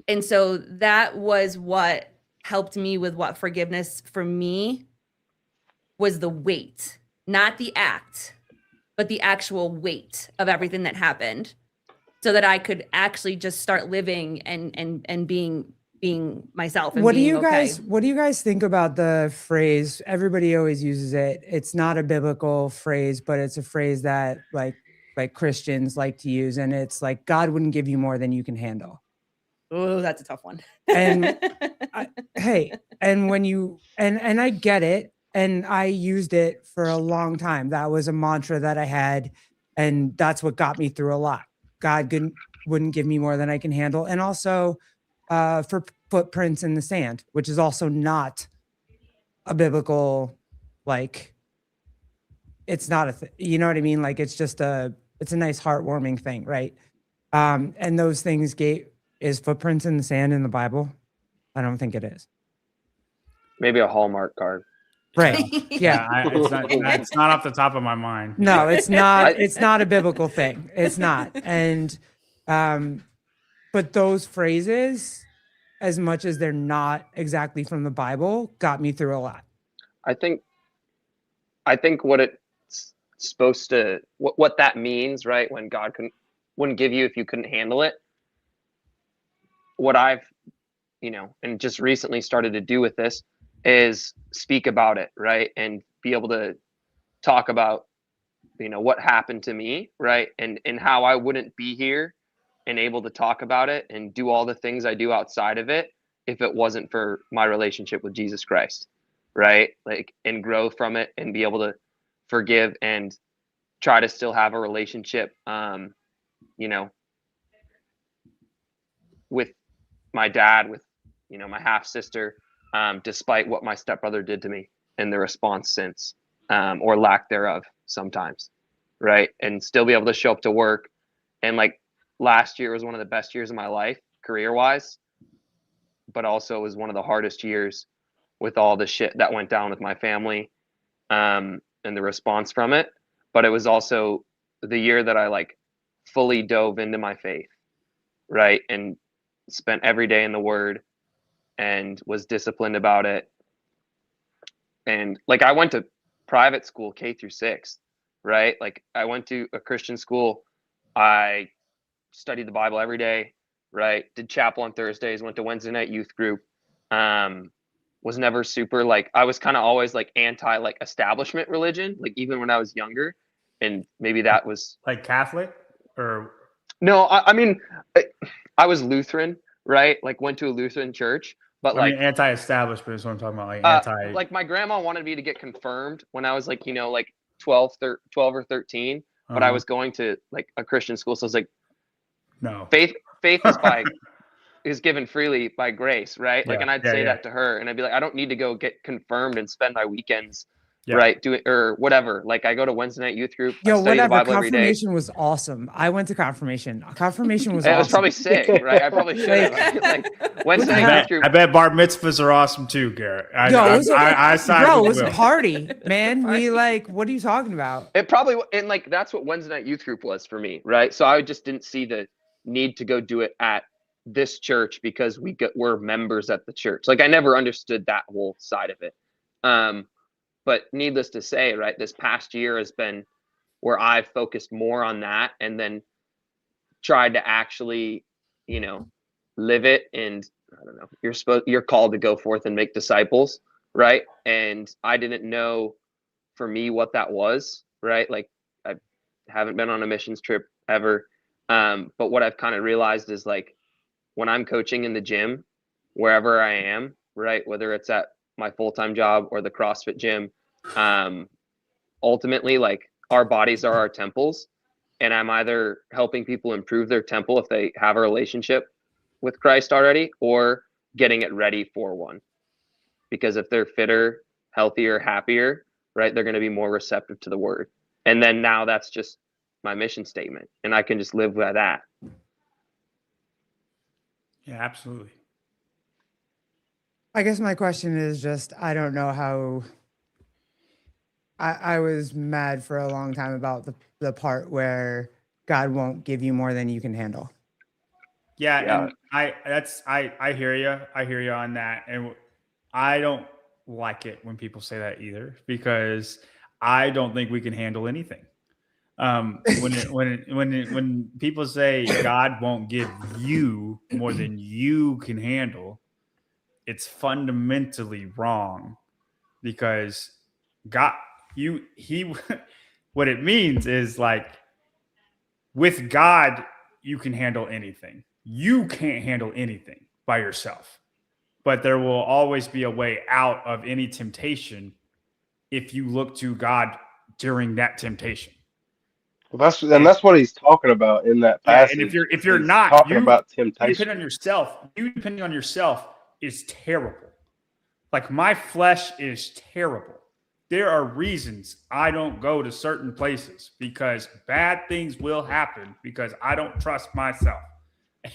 And so that was what helped me with what forgiveness for me was, the weight, not the act, but the actual weight of everything that happened, so that I could actually just start living and being myself. And what do being you okay. guys think about the phrase? Everybody always uses it. It's not a biblical phrase, but it's a phrase that like Christians like to use. And it's like, God wouldn't give you more than you can handle. Oh, that's a tough one. And hey, and when you, and I get it. And I used it for a long time. That was a mantra that I had. And that's what got me through a lot. God wouldn't give me more than I can handle. And also for footprints in the sand, which is also not a biblical, like, it's not you know what I mean? Like, it's just it's a nice heartwarming thing. Right. And those things is footprints in the sand in the Bible? I don't think it is. Maybe a Hallmark card. Right. Yeah. It's not off the top of my mind. No, it's not. It's not a biblical thing. It's not. And, but those phrases, as much as they're not exactly from the Bible, got me through a lot. I think what it's supposed to, what that means, right? When God wouldn't give you if you couldn't handle it. What I've, and just recently started to do with this is speak about it, right? And be able to talk about, what happened to me, right? And how I wouldn't be here and able to talk about it and do all the things I do outside of it if it wasn't for my relationship with Jesus Christ, right? Like, and grow from it and be able to forgive and try to still have a relationship, with my dad, with, my half sister, despite what my stepbrother did to me and the response since, or lack thereof sometimes, right? And still be able to show up to work. And like last year was one of the best years of my life, career wise, but also was one of the hardest years with all the shit that went down with my family, and the response from it. But it was also the year that I like fully dove into my faith, right? And spent every day in the Word and was disciplined about it. And like I went to private school, K-6, right? Like I went to a Christian school. I studied the Bible every day, right? Did chapel on Thursdays, went to Wednesday night youth group. Was never super like, I was kind of always like anti like establishment religion, like even when I was younger. And maybe that was like Catholic or no, I mean, I was Lutheran, right? Like went to a Lutheran church, but I like mean, anti-establishment is what I'm talking about. Like anti, like my grandma wanted me to get confirmed when I was like, like 12 or 13, but I was going to like a Christian school. So I was like, no, faith is given freely by grace, right? Like, and I'd say that to her, and I'd be like, I don't need to go get confirmed and spend my weekends, right, doing or whatever. Like, I go to Wednesday night youth group. Yo, I study whatever. the Bible every day. Confirmation was awesome. I went to confirmation. Confirmation was It awesome. was probably sick, right? I probably should have. Like Wednesday night youth group. I bet bar mitzvahs are awesome too, Garrett. It was a party, man. We like, what are you talking about? It probably, and like that's what Wednesday night youth group was for me, right? So I just didn't see the need to go do it at this church because we're members at the church. Like I never understood that whole side of it. But needless to say, right, this past year has been where I've focused more on that and then tried to actually, live it. And I don't know, you're called to go forth and make disciples, right? And I didn't know for me what that was, right? Like I haven't been on a missions trip ever. But what I've kind of realized is like when I'm coaching in the gym, wherever I am, right, whether it's at my full-time job or the CrossFit gym, ultimately like our bodies are our temples, and I'm either helping people improve their temple if they have a relationship with Christ already, or getting it ready for one. Because if they're fitter, healthier, happier, right, they're going to be more receptive to the word. And then now that's just my mission statement, and I can just live by that. Yeah, absolutely. I guess my question is just, I don't know how. I was mad for a long time about the part where God won't give you more than you can handle. Yeah. And I hear you. I hear you on that. And I don't like it when people say that either, because I don't think we can handle anything. When people say God won't give you more than you can handle, it's fundamentally wrong, because God, what it means is like with God, you can handle anything. You can't handle anything by yourself, but there will always be a way out of any temptation if you look to God during that temptation. Well, that's what he's talking about in that passage. And if you're not talking about temptation, depending on yourself is terrible. Like my flesh is terrible. There are reasons I don't go to certain places, because bad things will happen because I don't trust myself.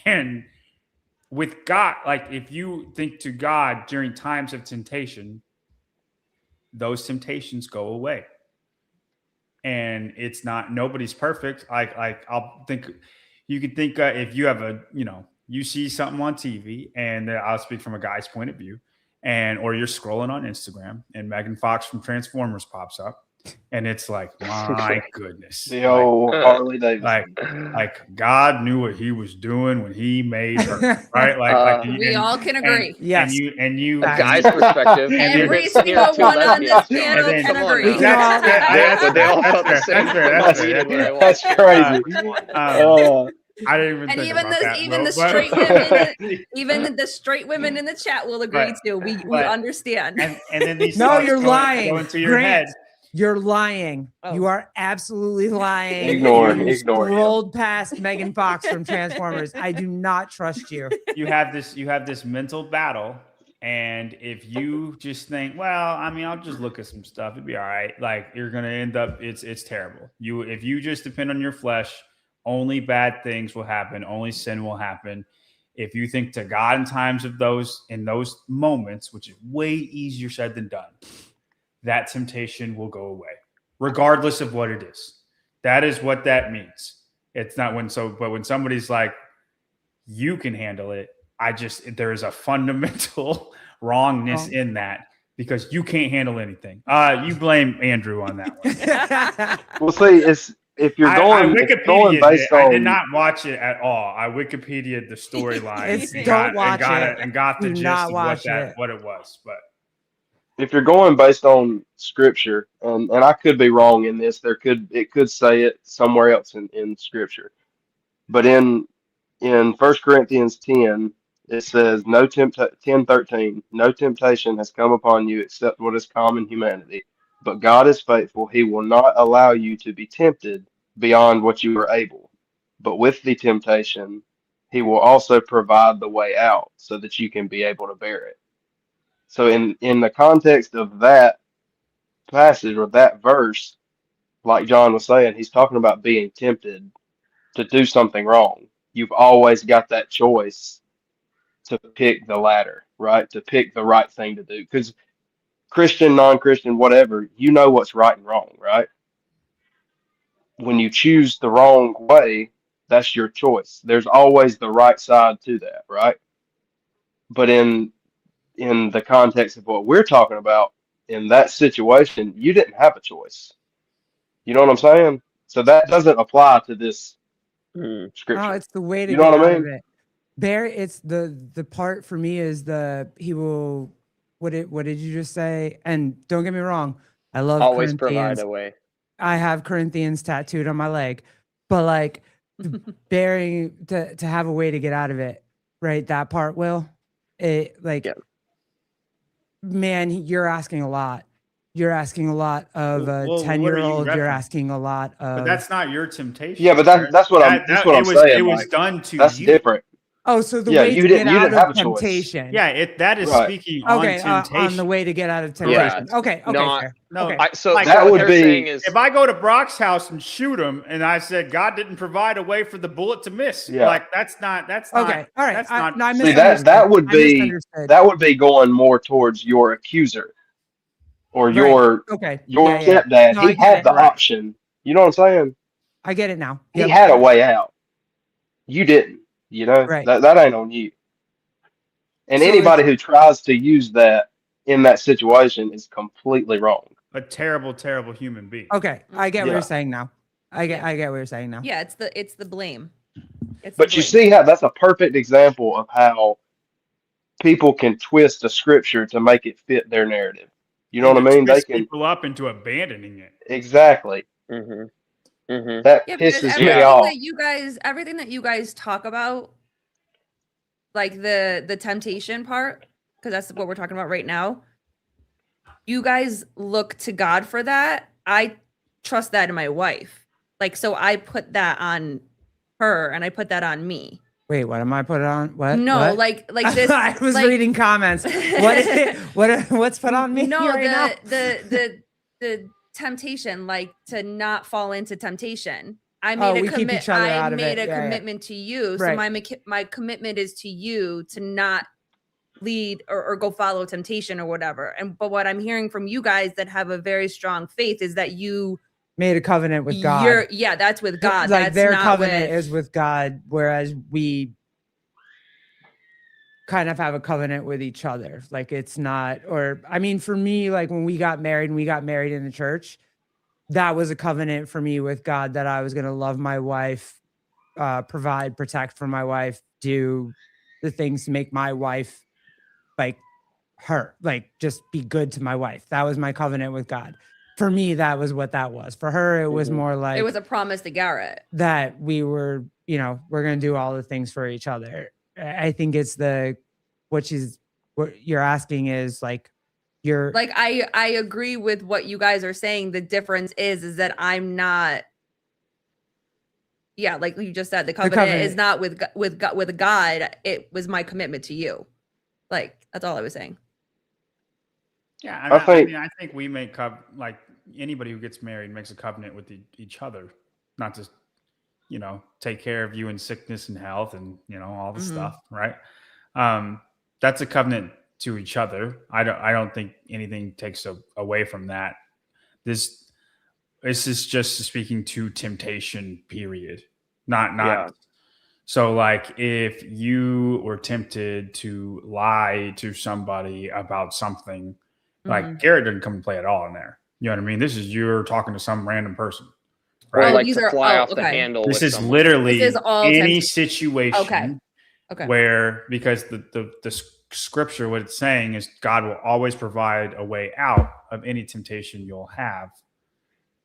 And with God, like if you think to God during times of temptation, those temptations go away. And it's not, nobody's perfect. I'll think, you could think if you have you see something on TV, and I'll speak from a guy's point of view, or you're scrolling on Instagram and Megan Fox from Transformers pops up, and it's like, my goodness, The old Harley Davidson. like God knew what he was doing when he made her, right? We all can agree. Yes. and you A guy's perspective. Every you're single two one on lesbians. this panel then- can Come on agree. now. That's They all felt the same. That's fair. When I That's watched crazy. I didn't even And think even about the that, even Will, the but- straight women, even the straight women in the chat will agree Right. too. We But- understand. and then these No, thoughts you're lying. go into your Grant, head. You're lying. Oh. You are absolutely lying. Ignore him. You Ignore him. scrolled past Megan Fox from Transformers. I do not trust you. You have this mental battle, and if you just think, well, I mean, I'll just look at some stuff, it'd be all right, like, you're gonna end up, it's terrible. If you just depend on your flesh, only bad things will happen, only sin will happen. If you think to God in those moments, which is way easier said than done, that temptation will go away, regardless of what it is. That is what that means. It's not but when somebody's like, you can handle it, there is a fundamental wrongness in that, because you can't handle anything. You blame Andrew on that one. Well, see, if you're I going Wikipedia'd based it. I did on not watch it at all. I Wikipedia'd the storyline Don't watch it. and got the Do gist not of watch it. what it was. But if you're going based on scripture, and I could be wrong in this, it could say it somewhere else in scripture, but in 1 Corinthians 10, it says, 10:13, no temptation has come upon you except what is common humanity, but God is faithful. He will not allow you to be tempted beyond what you are able, but with the temptation, he will also provide the way out so that you can be able to bear it. So in the context of that passage or that verse, like John was saying, he's talking about being tempted to do something wrong. You've always got that choice to pick the latter, right? To pick the right thing to do. Because Christian, non-Christian, whatever, you know what's right and wrong, right? When you choose the wrong way, that's your choice. There's always the right side to that, right? But in the context of what we're talking about, in that situation, you didn't have a choice. You know what I'm saying? So that doesn't apply to this scripture. No, it's the way to You know get what I out of mean? it. Bear, it's the part for me is he will, what did you just say? And don't get me wrong, I love Always Corinthians. provide a way. I have Corinthians tattooed on my leg, but like bearing to have a way to get out of it, right? That part, Will, it like, Yeah. man, you're asking a lot. You're asking a lot of Well, a what are you 10-year-old. You're referencing? asking a lot of. but that's not your temptation. Yeah, but that's what I'm saying. It was Like, done to that's you. different. Oh, so the Yeah, way you to didn't- get you out didn't have of a choice. temptation. Yeah, that is Right. speaking on Okay, temptation. on the way to get out of Yeah. temptation. Okay, Not- fair. No, okay. So Like, that what would they're be- saying is, if I go to Brock's house and shoot him, and I said God didn't provide a way for the bullet to miss, Yeah. like that's not. Okay, all right. That's not. No, I See, misunderstood. that would I be misunderstood. that would be going more towards your accuser or Right. your Okay. your yeah, yeah. stepdad. No, I He get had it. the Right. option. You know what I'm saying? I get it now. He Yep. had a way out. You didn't. You know Right. that ain't on you. And So anybody who tries to use that in that situation is completely wrong. A terrible, terrible human being. Okay, I get what Yeah. you're saying now. I get what you're saying now. Yeah, it's the blame. It's But the you blame. see how that's a perfect example of how people can twist a scripture to make it fit their narrative. You know what I mean? They Twist can people up into abandoning it. exactly. mhm, mhm. That Yeah, because pisses me off. everything that you guys talk about, like the temptation part, because that's what we're talking about right now. You guys look to God for that. I trust that in my wife. Like, so I put that on her and I put that on me. Wait, what am I put on? What? No, What? like this. I was like- reading comments. What's put on me No, right now? the temptation, like to not fall into temptation. I made Oh, a we keep commit. each other I out of made it. a Yeah, yeah. commitment to you. Right. So my commitment is to you to not lead or go follow temptation or whatever. But what I'm hearing from you guys that have a very strong faith is that you Made a covenant with God. that's with God. Like That's their not covenant with, is with God, whereas we kind of have a covenant with each other. Like it's not, or I mean, for me, like when we got married and we got married in the church, that was a covenant for me with God that I was going to love my wife, provide, protect for my wife, do the things to make my wife like her, like just be good to my wife. That was my covenant with God. For me, that was what that was. For her, it was Mhm. more like it was a promise to Garrett. that we were, we're going to do all the things for each other. I think it's what you're asking is like, you're Like I agree with what you guys are saying. The difference is that I'm not. Yeah, like you just said, the covenant is not with God. It was my commitment to you. Like that's all I was saying. Yeah, I think we make like anybody who gets married makes a covenant with each other, not just take care of you in sickness and health and all the stuff, right? That's a covenant to each other. I don't think anything takes away from that. This is just speaking to temptation, period. Not. Yeah. So like if you were tempted to lie to somebody about something, like Garrett didn't come and play at all in there. You know what I mean? This is you're talking to some random person. Or Right. like these to are- fly oh, off the okay. handle. This with is someone. literally This is all any temptation. situation Okay. where, because the scripture, what it's saying is God will always provide a way out of any temptation you'll have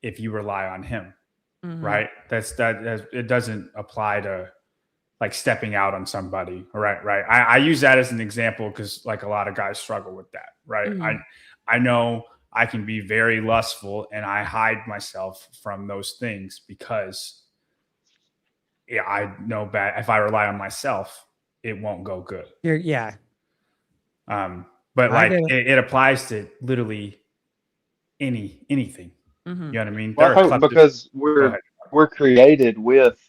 if you rely on him. Right. It doesn't apply to like stepping out on somebody. Right. I use that as an example because like a lot of guys struggle with that. Right. I know I can be very lustful and I hide myself from those things because I know that if I rely on myself, it won't go good. yeah. But like it applies to literally anything. You know what I mean? Well, I think because we're created with,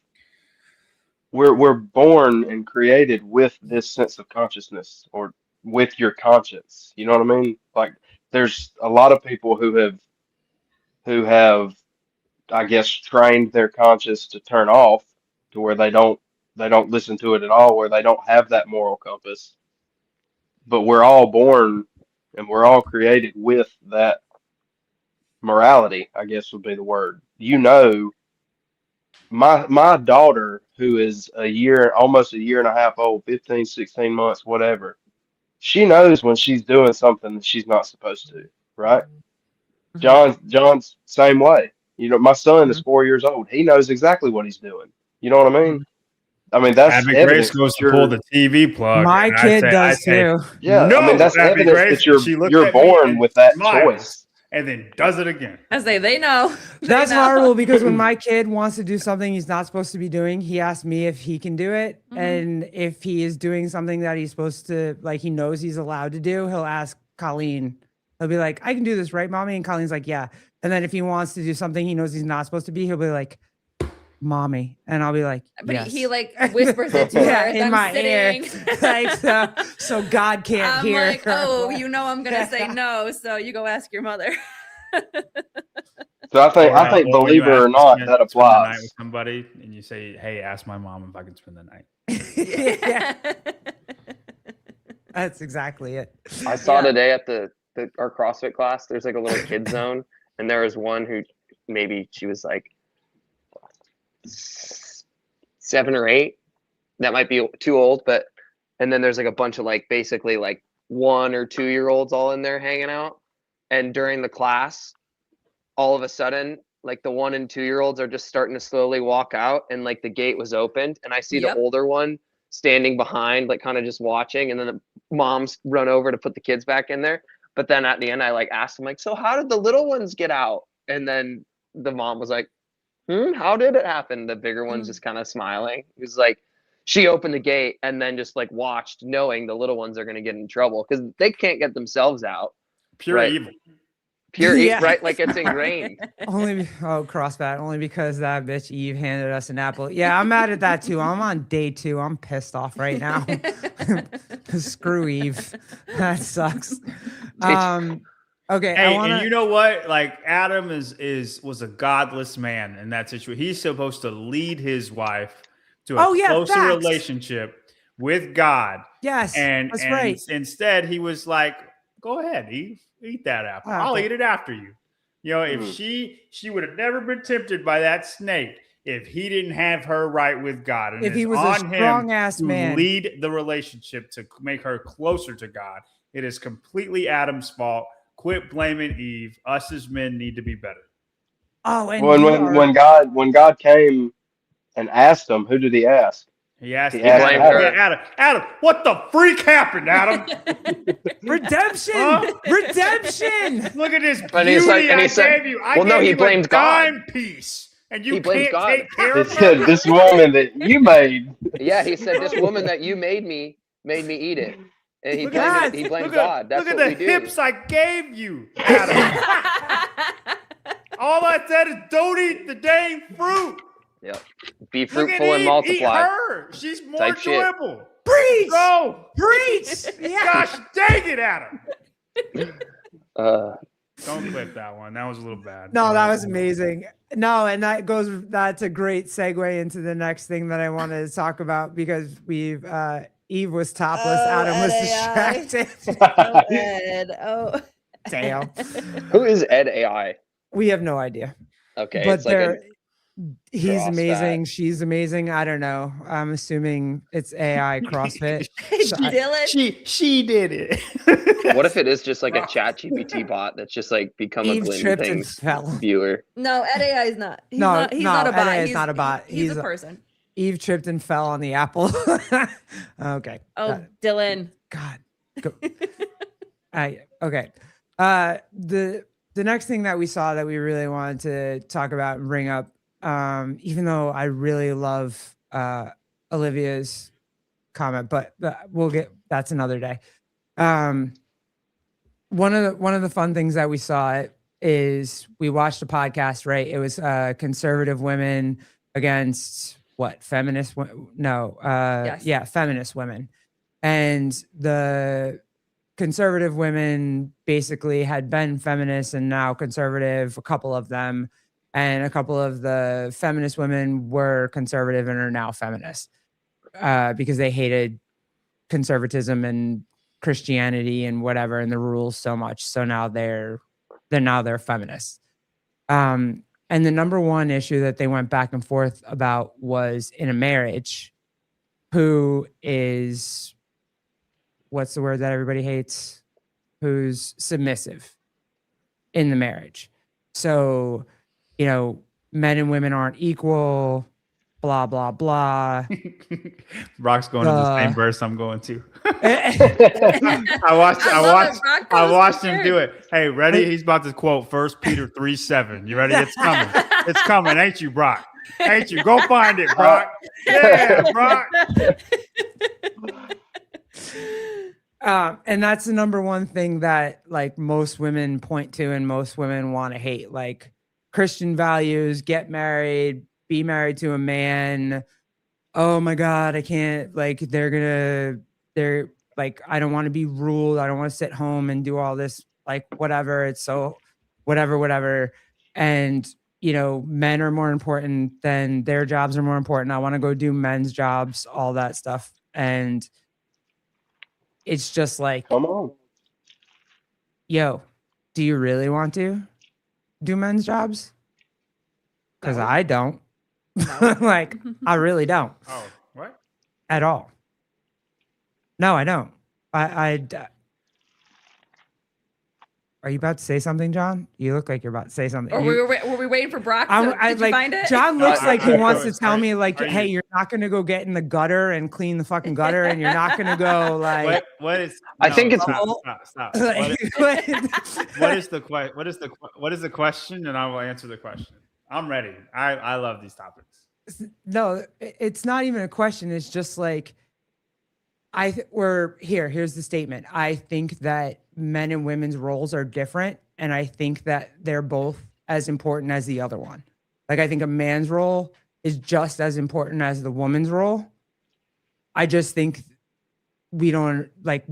we're born and created with this sense of consciousness, or with your conscience. You know what I mean? Like there's a lot of people who have, I guess, trained their conscience to turn off to where they don't listen to it at all, where they don't have that moral compass. But we're all born and we're all created with that morality, I guess would be the word. My daughter, who is almost a year and a half old, 15, 16 months, whatever, she knows when she's doing something that she's not supposed to, right? John's same way. My son is 4 years old. He knows exactly what he's doing. You know what I mean? I mean, that's Abby evidence Grace goes that to pull the TV plug. My kid does too. Yeah, no, I mean, that's Abby evidence Grace, that she looks you're at me born and with that smiles, choice. and then does it again. I say they know. That's horrible because when my kid wants to do something he's not supposed to be doing, he asks me if he can do it. And if he is doing something that he's supposed to, like he knows he's allowed to do, he'll ask Colleen. He'll be like, I can do this, right, mommy? And Colleen's like, yeah. And then if he wants to do something he knows he's not supposed to be, he'll be like, mommy. And I'll be like, But yes. he like whispers it to her Yeah, as in I'm my sitting. ear. Like, so God can't I'm hear. like, oh, I'm gonna say no, so you go ask your mother. So I think, or when believe it you or ask not, to that spend the night applies. with somebody, and you say, "Hey, ask my mom if I can spend the night." Yeah, that's exactly it. I saw today at our CrossFit class, there's like a little kid zone, and there was one who maybe she was like 7 or 8. That might be too old, and then there's like a bunch of like basically like 1 or 2 year olds all in there hanging out. And during the class, all of a sudden, like the 1 and 2 year olds are just starting to slowly walk out, and like the gate was opened, and I see the older one standing behind, like kind of just watching, and then the moms run over to put the kids back in there. But then at the end, I like asked them, like, so how did the little ones get out? And then the mom was like, how did it happen? The bigger one's just kind of smiling. It was like, she opened the gate and then just like watched, knowing the little ones are going to get in trouble because they can't get themselves out. Pure evil. Pure Yeah. Eve, right? Like it's ingrained. CrossFit, only because that bitch Eve handed us an apple. Yeah, I'm mad at that too. I'm on day 2. I'm pissed off right now. Screw Eve. That sucks. Okay, I Hey, want and you know what? Like Adam was a godless man in that situation. He's supposed to lead his wife to a Oh, yeah, closer facts. relationship with God. Yes, And that's right. instead he was like, "Go ahead, Eve, eat that apple. I'll Apple. eat it after you." You know, if Mm. she would have never been tempted by that snake if he didn't have her right with God. And If he it's was a on him strong-ass to man. lead the relationship to make her closer to God. It is completely Adam's fault. Quit blaming Eve. Us as men need to be better. Oh, and When we when are- when God came and asked him, who did he ask? He asked He asked Adam, her. Yeah, Adam, what the freak happened, Adam? redemption, Huh? redemption. Look at this And beauty he's like- and I he said- gave you. I well, no, gave he you blamed a God. dime piece, and you He blamed can't God. take care He of said, her. "This woman that you made." Yeah, he said, "This woman that you made me eat it," and he Look blamed at- he blamed Look God. at, That's look what at we the do. hips I gave you, Adam. All I said is don't eat the dang fruit. Yep. Be Look at fruitful and Eve. multiply. Eat her. She's more Type shit. enjoyable. Preach, Go. preach. Yeah. Gosh dang it, Adam. Uh, Don't clip that one. That was a little bad. No, that was amazing. No, and that's a great segue into the next thing that I wanted to talk about because Eve was topless, Oh, Adam was NAI. distracted. Oh, Ed. Oh. Damn. who is Ed AI? We have no idea. Okay, But it's like a, he's cross amazing. fat. She's amazing. I don't know. I'm assuming it's AI CrossFit. Dylan. She did it. what if it is just like a chat GPT bot that's just like become a Eve Glenn tripped and Things fell. viewer? No, Ed AI is not. He's No, not. He's no, not a Ed bot. AI is not a bot. He's He's a a- person. Eve tripped and fell on the apple. Okay. Oh, Dylan. God. Go. Okay. The next thing that we saw that we really wanted to talk about and bring up, even though I really love Olivia's comment, but that's another day. One of the fun things that we saw is we watched a podcast, right? It was conservative women against what? Feminist? No. Yes. Yeah, feminist women. And the conservative women basically had been feminists and now conservative, a couple of them, and a couple of the feminist women were conservative and are now feminists because they hated conservatism and Christianity and whatever and the rules so much. So now they're feminists. And the number one issue that they went back and forth about was in a marriage, who is, what's the word that everybody hates? Who's submissive in the marriage. So, men and women aren't equal, blah, blah, blah. Brock's going to the same verse I'm going to. I I watched Brock goes watched him prepared. do it. Hey, ready? He's about to quote 1 Peter 3:7. You ready? It's coming. It's coming, ain't you, Brock? Ain't you? Go find it, Brock. Yeah, Brock. And that's the number one thing that like most women point to and most women want to hate, like Christian values, get married, be married to a man. Oh my God, I can't, like, they're like, I don't want to be ruled. I don't want to sit home and do all this, like, whatever. It's so whatever. And, men are more important than their jobs are more important. I want to go do men's jobs, all that stuff. And it's just like, Come on. yo, do you really want to do men's jobs? Because No. I don't. No. Like, I really don't Oh, what? at all. No, I don't. Are you about to say something, John? You look like you're about to say something. Or You- were we waiting for Brock? I Did you find it? John No, looks like he wants to are tell you- me, like, are hey, you- you're not going to go get in the gutter and clean the fucking gutter, and you're not going to go like. What is? I think it's- stop. like- What is the question? And I will answer the question. I'm ready. I love these topics. No, it's not even a question. It's just like, here's the statement. I think that men and women's roles are different and I think that they're both as important as the other one. Like, I think a man's role is just as important as the woman's role. I just think we don't, like,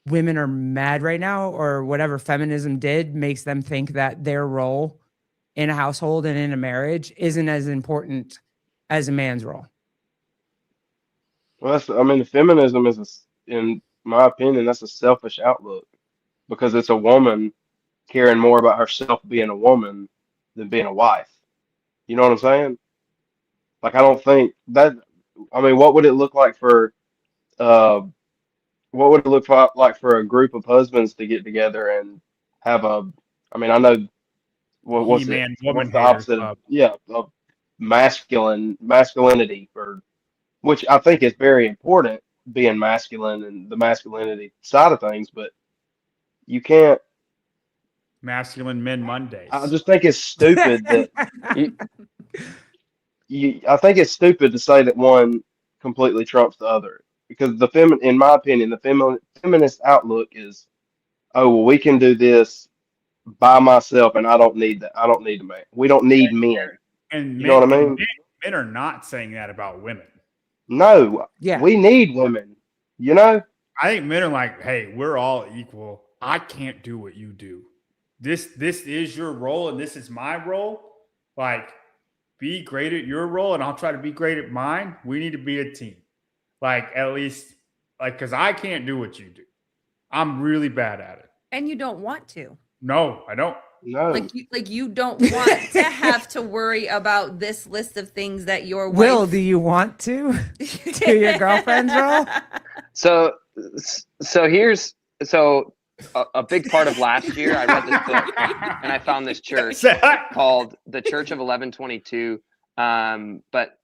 women are mad right now, or whatever feminism did makes them think that their role in a household and in a marriage isn't as important as a man's role. Well, the feminism is, in my opinion, that's a selfish outlook because it's a woman caring more about herself being a woman than being a wife. You know what I'm saying? Like, I don't think that. I mean, what would it look like for, uh, like for a group of husbands to get together and have a? I mean, I know what's it? He-Man woman What's the hater opposite club. of masculinity, or which I think is very important, being masculine and the masculinity side of things, but you can't. Masculine Men Mondays. I just think it's stupid that I think it's stupid to say that one completely trumps the other, because in my opinion, the feminist outlook is, oh well, we can do this by myself, and I don't need that. I don't need a man. We don't need men. And You know what I mean? Men are not saying that about women. No, Yeah. we need women. You know? I think men are like, hey, we're all equal. I can't do what you do. This is your role, and this is my role. Like, be great at your role, and I'll try to be great at mine. We need to be a team. Like, at least, like, because I can't do what you do. I'm really bad at it. And you don't want to. No, I don't. No. Like you don't want to have to worry about this list of things that your wife... Will, do you want to do your girlfriend's role? So here's a big part of last year. I read this book and I found this church called the Church of 1122. But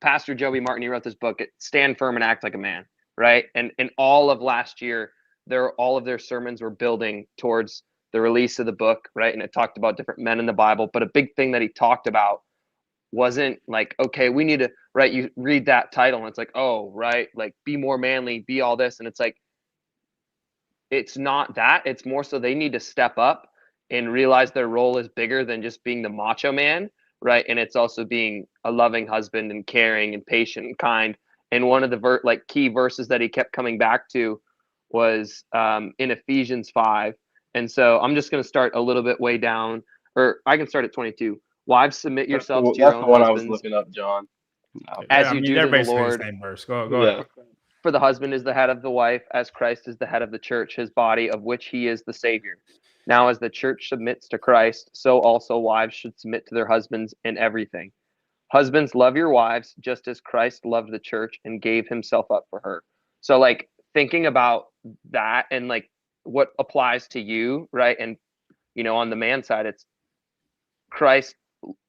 Pastor Joby Martin, he wrote this book, Stand Firm and Act Like a Man, right? And all of last year, all of their sermons were building towards the release of the book, right? And it talked about different men in the Bible. But a big thing that he talked about wasn't like, okay, we need to, right? You read that title and it's like, oh, right, like be more manly, be all this. And it's like, it's not that. It's more so they need to step up and realize their role is bigger than just being the macho man, right? And it's also being a loving husband and caring and patient and kind. And one of the key verses that he kept coming back to was in Ephesians 5. And so I'm just going to start a little bit way down, or I can start at 22. Wives, submit yourselves to your That's own the one I was husbands looking up, John. as you do they're to the basically Lord. the same verse. Go Yeah. ahead. For the husband is the head of the wife, as Christ is the head of the church, his body, of which he is the Savior. Now, as the church submits to Christ, so also wives should submit to their husbands in everything. Husbands, love your wives just as Christ loved the church and gave himself up for her. So, like, thinking about that and like what applies to you, right? And, you know, on the man side, it's Christ,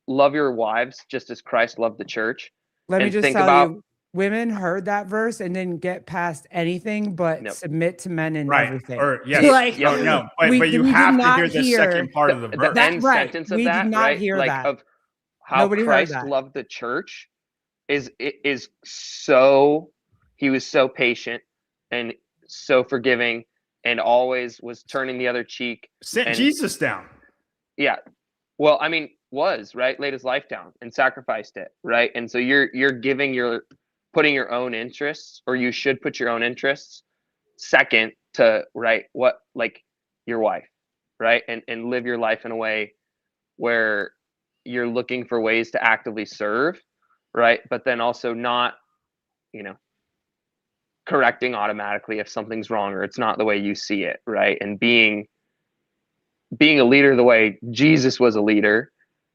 love your wives just as Christ loved the church. Let me And just think tell about- you, women heard that verse and didn't get past anything but Nope. submit to men in Right. everything. Or yes. Like, no, but we you did have to not hear the second part of the the verse. end right. sentence of We that, did not right? hear Like that. of how Nobody heard Christ that. loved the church is so, he was so patient and so forgiving and always was turning the other cheek. Sent and- Jesus down. Yeah. Well, I mean, right? Laid his life down and sacrificed it, right? And so you're putting your own interests, or you should put your own interests second to, right, what, like your wife, right? And live your life in a way where you're looking for ways to actively serve, right? But then also not, you know, correcting automatically if something's wrong or it's not the way you see it, right? And being a leader the way Jesus was a leader,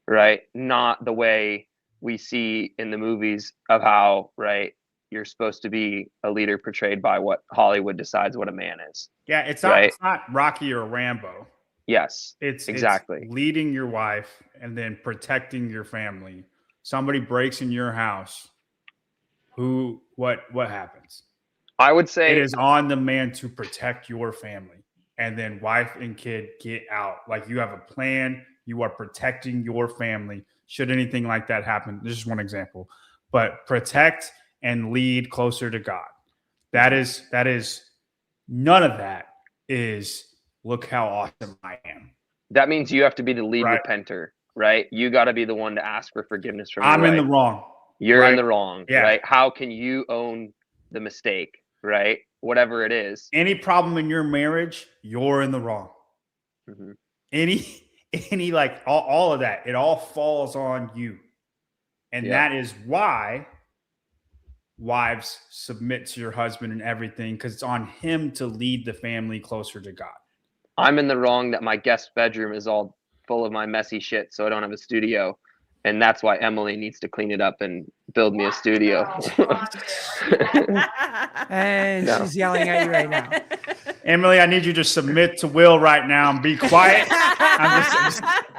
right? Not the way we see in the movies of how, right, you're supposed to be a leader portrayed by what Hollywood decides what a man is. Yeah, it's not Right. it's not Rocky or Rambo. Yes. It's Exactly. it's leading your wife and then protecting your family. Somebody breaks in your house. What happens? I would say It is on the man to protect your family, and then wife and kid get out. Like, you have a plan. You are protecting your family. Should anything like that happen, this is one example, but protect and lead closer to God. That is none of that is look how awesome I am. that means you have to be the lead Right. repenter, right? You got to be the one to ask for forgiveness from I'm your in the wife. wrong. You're in right? the wrong, Yeah. right? How can you own the mistake, right? Whatever it is. Any problem in your marriage, you're in the wrong. Mhm. Any like all of that, it all falls on you. And Yeah. that is why wives submit to your husband and everything, because it's on him to lead the family closer to God. I'm in the wrong that my guest bedroom is all full of my messy shit, so I don't have a studio. And that's why Emily needs to clean it up and build me a studio. And No. she's yelling at you right now. Emily, I need you to submit to Will right now and be quiet.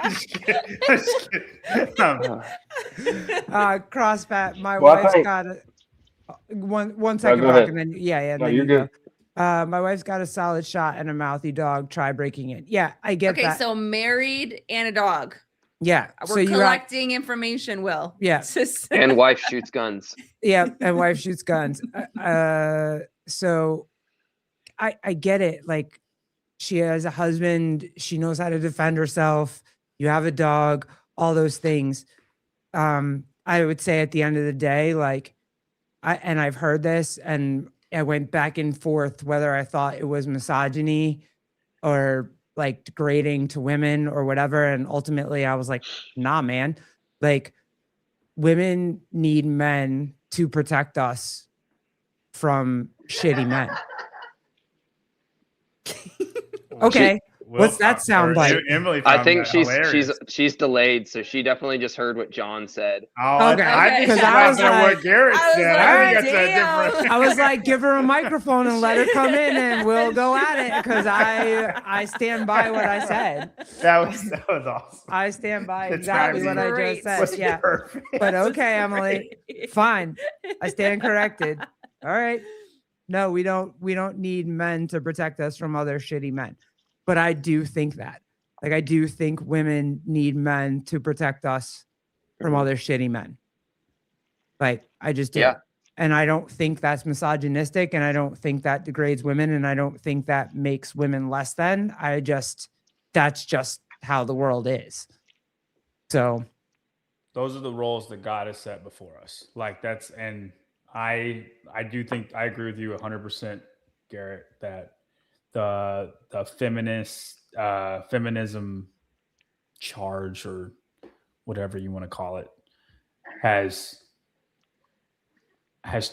Just kidding. Just kidding. CrossFit. My Well, I wife's think- got a one second, go Brock, ahead. and then yeah, No, then you're you good. go. My wife's got a solid shot and a mouthy dog. Try breaking it. Yeah, I get Okay, that. so married and a dog. Yeah, We're so you collecting information, Will. Yeah. It's just- And wife shoots guns. yeah, and wife shoots guns. So I get it. Like, she has a husband. She knows how to defend herself. You have a dog. All those things. I would say at the end of the day, like, I've heard this, and I went back and forth whether I thought it was misogyny or like degrading to women or whatever. And ultimately, I was like, nah, man. Like, women need men to protect us from shitty men. Okay. What's that sound like? Emily, I found think that she's hilarious. she's delayed, so she definitely just heard what John said. Oh, Okay. I think Okay. she's 'Cause I laughing was at like- what Garrett I was said. like, I think damn. that's different. I was like, give her a microphone and let her come in and we'll go at it, because I stand by what I said. that was awesome. I stand by The exactly what timing I was just said. Was Yeah. perfect. But okay, Emily, fine. I stand corrected. All right. No, we don't need men to protect us from other shitty men. But I do think that. Like, I do think women need men to protect us from other shitty men. Like, I just do. Yeah. And I don't think that's misogynistic, and I don't think that degrades women, and I don't think that makes women less than. That's just how the world is. So Those are the roles that God has set before us. Like, that's, and I do think I agree with you 100%, Garrett, that the feminism charge, or whatever you want to call it, has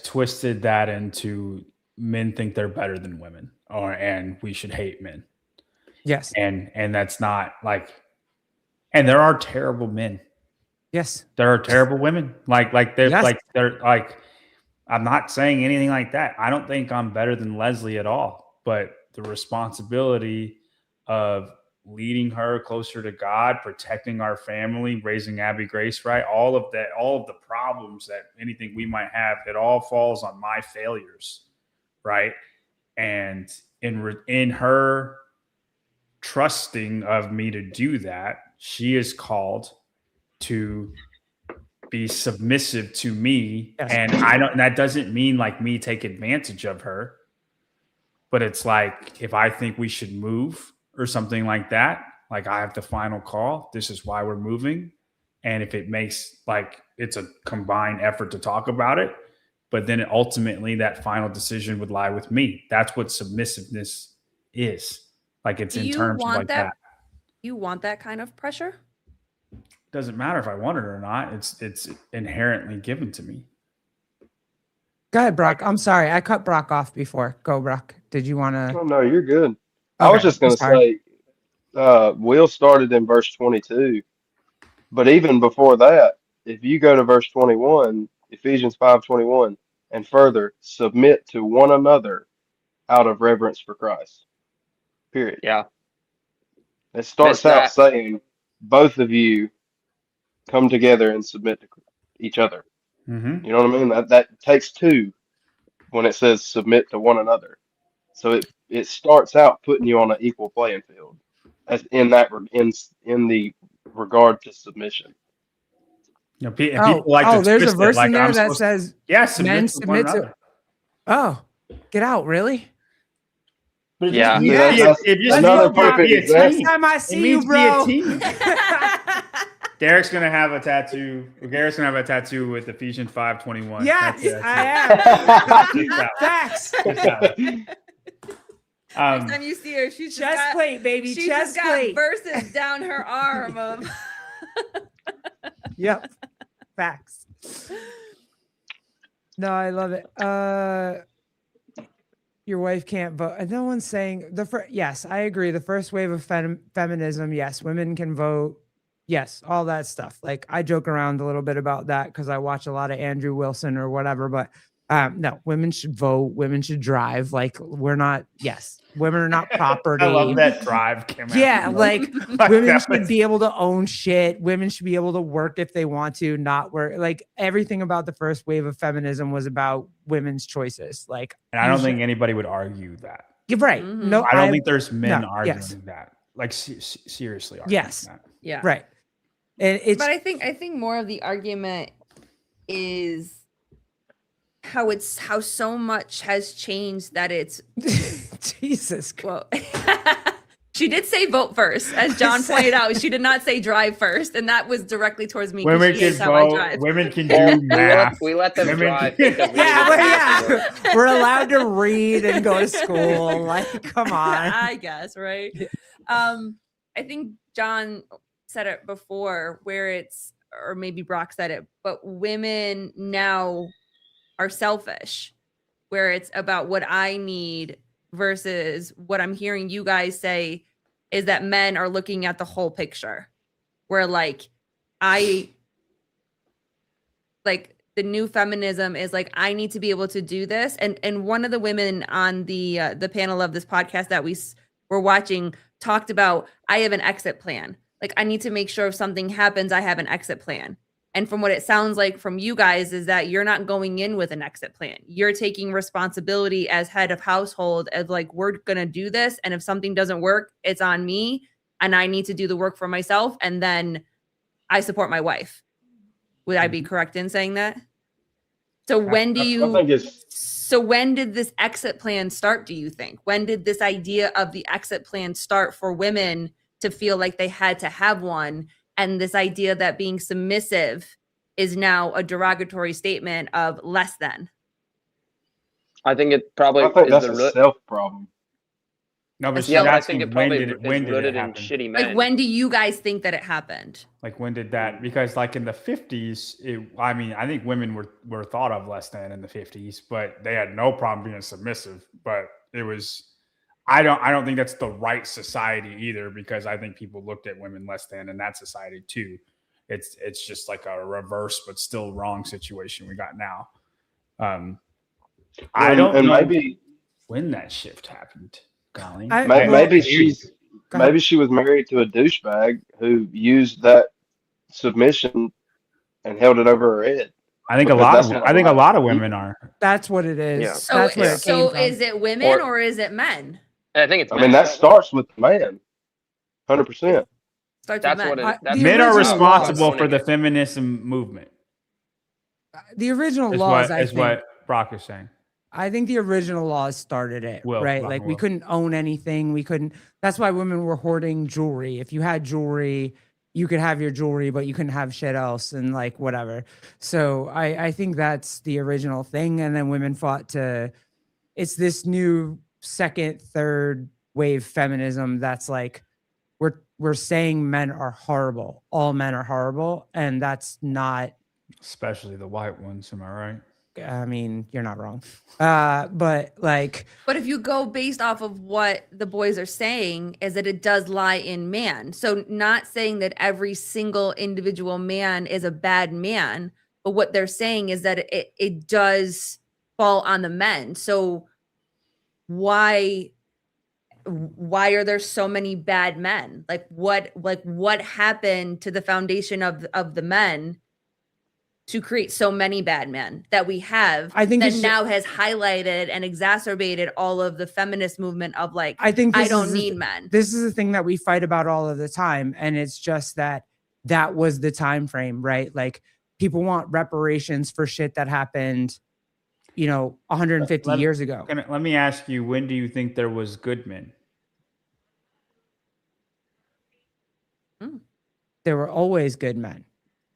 twisted that into men think they're better than women, and we should hate men. yes. And that's not like, and there are terrible men. Yes. There are terrible women. Like they're Yes. they're like, I'm not saying anything like that. I don't think I'm better than Leslie at all, but the responsibility of leading her closer to God, protecting our family, raising Abby Grace right, all of the problems that anything we might have, it all falls on my failures, right? And in her trusting of me to do that, she is called to be submissive to me. Yes. And that doesn't mean like me take advantage of her, but it's like, if I think we should move or something like that, like, I have the final call. This is why we're moving. And if it makes, like, it's a combined effort to talk about it, but then ultimately that final decision would lie with me. That's what submissiveness is. Like, it's Do in you terms of want like that? that. You want that kind of pressure? Doesn't matter if I want it or not. It's inherently given to me. Go ahead, Brock. I'm sorry. I cut Brock off before. Go, Brock. Did you want to? Oh, no, you're good. I was just going to say, Will started in verse 22, but even before that, if you go to verse 21, Ephesians 5:21, and further, submit to one another out of reverence for Christ. Period. Yeah. It starts Missed out that. saying, both of you come together and submit to each other. Mm-hmm. You know what I mean? That takes two when it says submit to one another. So it starts out putting you on an equal playing field, as in the regard to submission. You know, people like to there's a twist it, verse like in there I'm that supposed says, yeah, submit men to one submit to. another. Oh, get out. Really? But it Yeah. just needs Yeah. to be a- it just Another needs to perfect be a example. Next team. time I It see you, needs to be a bro. team. Derek's gonna have a tattoo. Garrett's gonna have a tattoo with Ephesians 5:21. Yes, That's it. I am. Just that. Facts. Just that. Next Um, time you see her, she's just Chest got, plate, baby. she's Chest just got plate. verses down her arm of. Yep. Facts. No, I love it. Your wife can't vote. And no one's saying yes, I agree. The first wave of feminism, yes, women can vote. Yes, all that stuff. Like I joke around a little bit about that because I watch a lot of Andrew Wilson or whatever, but no, women should vote, women should drive. Like women are not property. I love that drive came out. Yeah, like Like, women that should was- be able to own shit. Women should be able to work if they want to, not work. Like everything about the first wave of feminism was about women's choices. Like, And I don't you think should- anybody would argue that. you're right. Mhm. No, I don't think there's men no, arguing yes. that. Like seriously arguing Yes. that. Yeah. right. And it's But I think more of the argument is how so much has changed that it's Jesus. Christ. well she did say vote first, as John pointed out. She did not say drive first, and that was directly towards me. 'cause Women she can is how I vote. drive. Women can Well, do math. we let them Women- drive. because we Yeah, didn't well, do the work. yeah. We're allowed to read and go to school. Like, come on. I guess, right? I think John said it before where it's, or maybe Brock said it, but women now are selfish, where it's about what I need versus what I'm hearing you guys say is that men are looking at the whole picture, where like the new feminism is like, I need to be able to do this. And one of the women on the panel of this podcast that we were watching talked about, I have an exit plan. Like I need to make sure if something happens, I have an exit plan. And from what it sounds like from you guys is that you're not going in with an exit plan. You're taking responsibility as head of household of like, we're going to do this. And if something doesn't work, it's on me and I need to do the work for myself. And then I support my wife. Would I be correct in saying that? So when do I you, think it's so when did this exit plan start, do you think? When did this idea of the exit plan start for women to feel like they had to have one? And this idea that being submissive is now a derogatory statement of less than. I think it probably I think is that's the a root. self problem. No, but she's Yeah, but I asking think it when probably did it rooted in happen? shitty men. Like, when do you guys think that it happened? Like when did that? Because like in the 50s, I mean, I think women were thought of less than in the 50s, but they had no problem being submissive. But it was, I don't think that's the right society either, because I think people looked at women less than in that society too. It's just like a reverse, but still wrong situation we got now. I don't and know maybe when that shift happened. Golly. maybe she was married to a douchebag who used that submission and held it over her head. I think because a lot of women are. That's what it is. Yeah. So, That's where it came so from. is it women Or- or is it men? And I think it's. I mean, men. that starts with the man, 100%. Starts That's with men. what it. I- That's the Men are original responsible laws. for the feminism movement. The original Is laws, what I is think. what Brock is saying. I think the original laws started it, Will, right? Rock Like and we Will. couldn't own anything. We couldn't. That's why women were hoarding jewelry. If you had jewelry, you could have your jewelry, but you couldn't have shit else and like whatever. So I think that's the original thing. And then women fought to. It's this new second, third wave feminism that's like we're saying men are horrible. All men are horrible, and that's not. Especially the white ones, am I right? I mean, you're not wrong. But like. But if you go based off of what the boys are saying, is that it does lie in man. So not saying that every single individual man is a bad man, but what they're saying is that it does fall on the men. So why are there so many bad men? Like what happened to the foundation of the men to create so many bad men that we have? I think that it's now has highlighted and exacerbated all of the feminist movement of like, I think I this don't is need men. This is the thing that we fight about all of the time, and it's just that was the time frame, right? Like people want reparations for shit that happened 150 Let- years ago. Let me ask you, when do you think there was good men? There were always good men.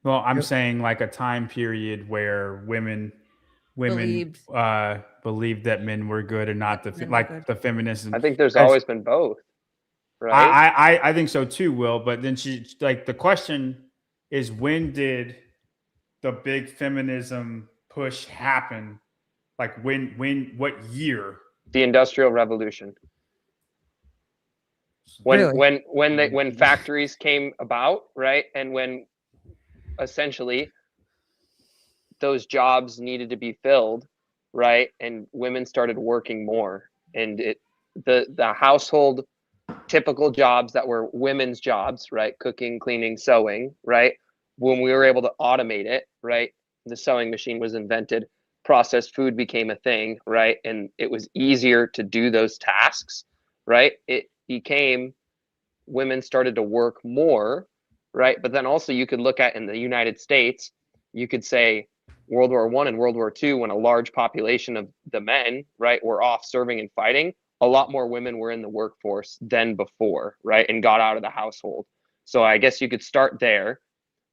Well, I'm Yep. saying like a time period where women Believed. believed that men were good and not Men were like good. the feminism. I think there's As- always been both, right? I think so too, Will. But then the question is, when did the big feminism push happen? Like what year? The Industrial Revolution. When Really? when factories came about, right? And when essentially those jobs needed to be filled, right? And women started working more, and the household typical jobs that were women's jobs, right? Cooking, cleaning, sewing, right? When we were able to automate it, right? The sewing machine was invented, processed food became a thing, right? And it was easier to do those tasks, right? It became, women started to work more, right? But then also you could look at in the United States, you could say World War I and World War II, when a large population of the men, right, were off serving and fighting, a lot more women were in the workforce than before, right, and got out of the household. So I guess you could start there,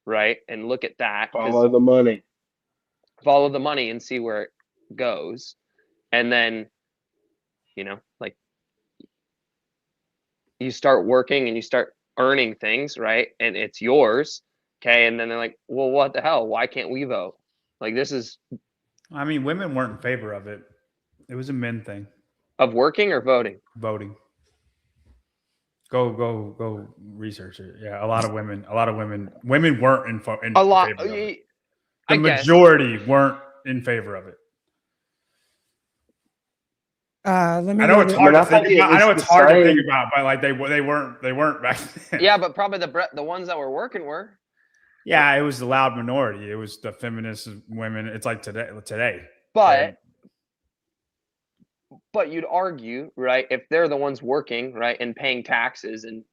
right, and look at that. 'Cause Follow the money. follow the money and see where it goes. And then, like, you start working and you start earning things, right? And it's yours. Okay. And then they're like, well, what the hell? Why can't we vote? Like, this is I mean, women weren't in favor of it. It was a men thing. of working or voting. Voting. Go research it. Yeah, a lot of women weren't in A lot. favor of it. I The guess. majority weren't in favor of it. Let me I know go it's to- hard I to think think about. I know it's it's the hard to think same. about, but like they weren't back then. Yeah, but probably the ones that were working were. Yeah, it was the loud minority. It was the feminist women. It's like today. But you'd argue, right, if they're the ones working, right, and paying taxes, and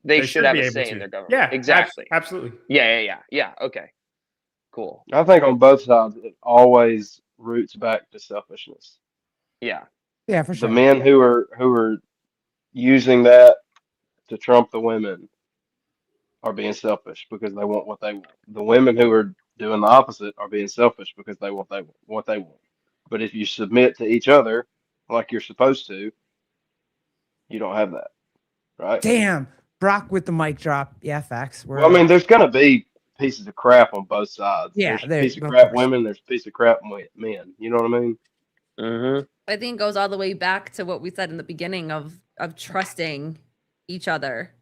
they should have be a able say to. in their government. Yeah, Exactly. absolutely. Yeah. Okay. Cool. I think on both sides, it always roots back to selfishness. Yeah. Yeah, for The sure. men who are using that to trump the women are being selfish because they want what they want. The women who are doing the opposite are being selfish because they want what they want. But if you submit to each other like you're supposed to, you don't have that, right? Damn, Brock with the mic drop. Yeah, facts. Well, I mean, there's gonna be pieces of crap on both sides. Yeah, there's there- piece of of crap course. women. There's piece of crap men. You know what I mean? Mm-hmm. I think it goes all the way back to what we said in the beginning of trusting each other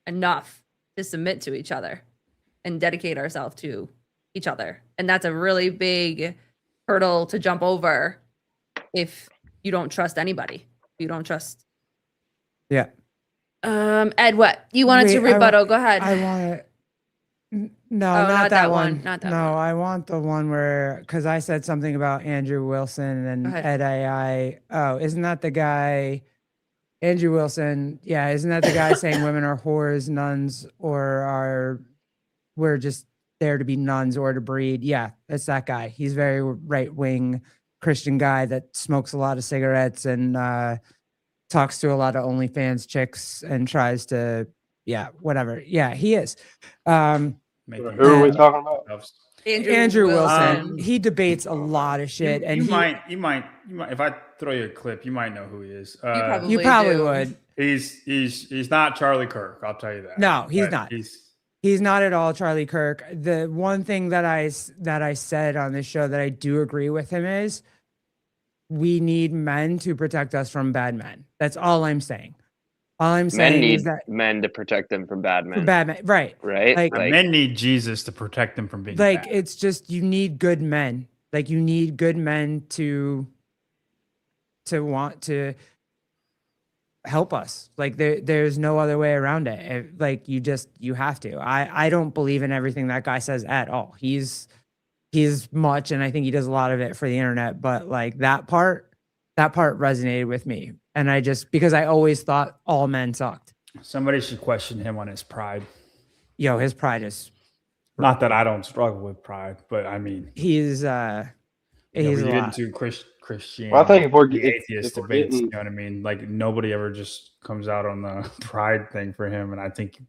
enough to submit to each other and dedicate ourselves to each other. And that's a really big hurdle to jump over if you don't trust anybody. You don't trust. Yeah. Ed, what? You wanted to Wait, rebuttal. Go ahead. I want to. No, Oh, not that one. not that no, one. I want the one where, because I said something about Andrew Wilson and Go Ed ahead. AI. Oh, isn't that the guy? Andrew Wilson. Yeah, isn't that the guy saying women are whores, nuns, or we're just there to be nuns or to breed? Yeah, that's that guy. He's very right wing Christian guy that smokes a lot of cigarettes and talks to a lot of OnlyFans chicks and tries to, yeah, whatever. Yeah, he is. Making Who are we And- talking about? themselves. Andrew Wilson. Um, He debates a lot of shit, and you he, might. If I throw you a clip, you might know who he is. probably you probably do. would. He's not Charlie Kirk. I'll tell you that. No, he's But not. He's He's not at all Charlie Kirk. The one thing that I said on this show that I do agree with him is we need men to protect us from bad men. That's all I'm saying. All I'm Men saying need is that men to protect them from bad men. from bad men, right? Right? Like- men need Jesus to protect them from being Like bad. it's just you need good men. Like you need good men to want to help us. Like there's no other way around it. Like you have to. I don't believe in everything that guy says at all. He's much, and I think he does a lot of it for the internet, but like that part resonated with me. And I just, because I always thought all men sucked. Somebody should question him on his pride. Yo, his pride is, Not that I don't struggle with pride, but I mean, he's He's we a get lot. into Christianity, Well, I think if we're the if atheist we're debates, getting you know what I mean? Like nobody ever just comes out on the pride thing for him, and I think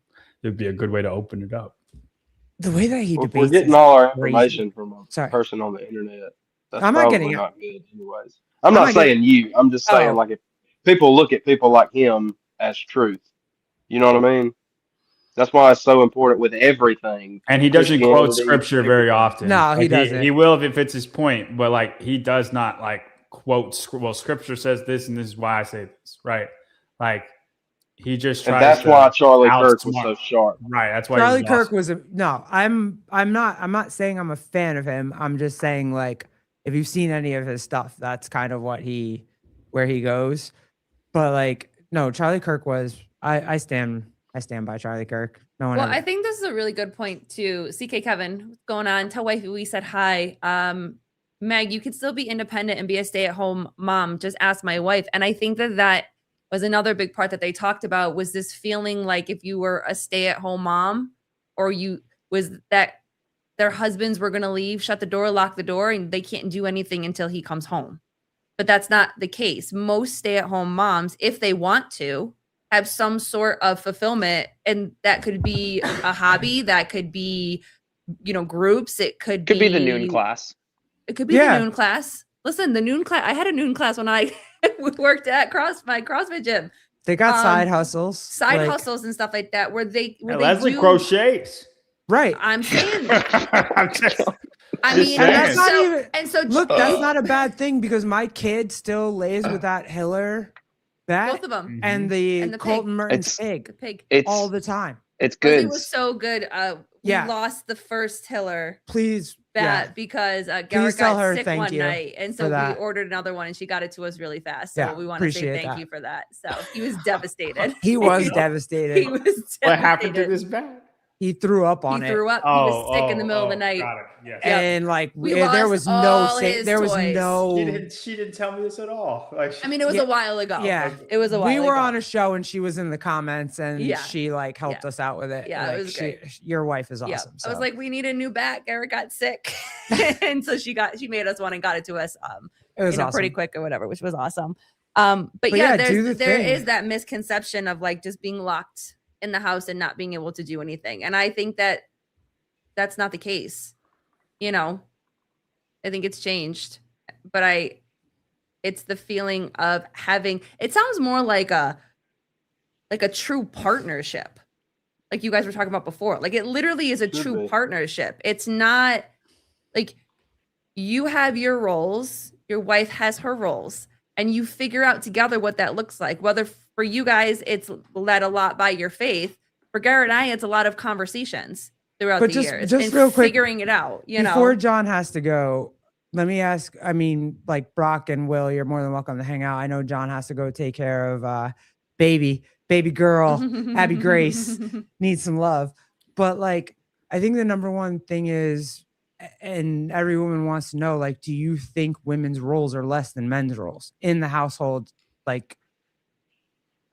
it'd be a good way to open it up. The way that he if we're debates getting is all our crazy. information from a Sorry. person on the internet, that's I'm not probably getting it. not good anyways. I'm I'm not not saying you. I'm just saying Oh. like if people look at people like him as truth, you know what I mean? That's why it's so important with everything. And he doesn't quote Christianity, scripture very everything. often. No, he Like, doesn't. He will if it fits his point, but like he does not like quote. Well, scripture says this, and this is why I say this, right? Like he just tries. And that's to why Charlie Kirk was outsmart- so sharp. Right. That's why Charlie he's Kirk awesome. was a no. I'm not saying I'm a fan of him. I'm just saying like if you've seen any of his stuff, that's kind of where he goes. But like no, Charlie Kirk was I stand by Charlie Kirk. No one Well, ever. I think this is a really good point too. CK Kevin, what's going on? Tell wifey we said hi. Meg, you could still be independent and be a stay-at-home mom. Just ask my wife. And I think that was another big part that they talked about was this feeling like if you were a stay-at-home mom or you was that their husbands were going to leave, shut the door, lock the door, and they can't do anything until he comes home. But that's not the case. Most stay-at-home moms, if they want to, have some sort of fulfillment, and that could be a hobby, that could be, groups, it could be the noon class. It could be Yeah. the noon class. Listen, the noon class, I had a noon class when I worked at my CrossFit gym. They got side hustles. Side like- hustles and stuff like that where they Leslie do, crochets. Right. I'm saying I'm just, I Just mean, saying. And that's not so, even and so look, that's not a bad thing because my kid still lays with that Hiller both bat of them, and the, And the pig. Colton Mertens It's- the pig pig. It's all the time. it's Leslie good. was so good. We Yeah. lost the first Hiller Please. bat Yeah. because Garrett tell got her sick thank one you night, and for so we that. ordered another one, and she got it to us really fast. So Yeah, we want to say appreciate thank that. you for that. So he was devastated. He was He devastated. was devastated. what happened to this bat? He threw up He on it. threw up. He was sick in the middle of the night. Got it. Yes. Yeah. And like We there lost was no all his there was toys. no She didn't tell me this at all. Like, I mean, it was Yeah. a while ago. Yeah. It was a while we were ago. on a show and she was in the comments and Yeah. she like helped us out with it. Yeah, it like, was great. Your wife is Yeah. awesome. I was so. like, we need a new bat. Garrett got sick. And so she made us one and got it to us it was awesome. pretty quick or whatever, which was awesome. But But yeah, yeah, do the there thing. is that misconception of like just being locked in the house and not being able to do anything. And I think that that's not the case. I think it's changed. But it's the feeling of having, it sounds more like a true partnership. Like you guys were talking about before. Like it literally is a Should true be. partnership. It's not like you have your roles, your wife has her roles, and you figure out together what that looks like. Whether for you guys, it's led a lot by your faith. For Garrett and I, it's a lot of conversations throughout But the just- years just and real quick, figuring it out, Before John has to go, let me ask. I mean, like Brock and Will, you're more than welcome to hang out. I know John has to go take care of baby girl, Abby Grace needs some love. But like, I think the number one thing is, and every woman wants to know, like, do you think women's roles are less than men's roles in the household? Like,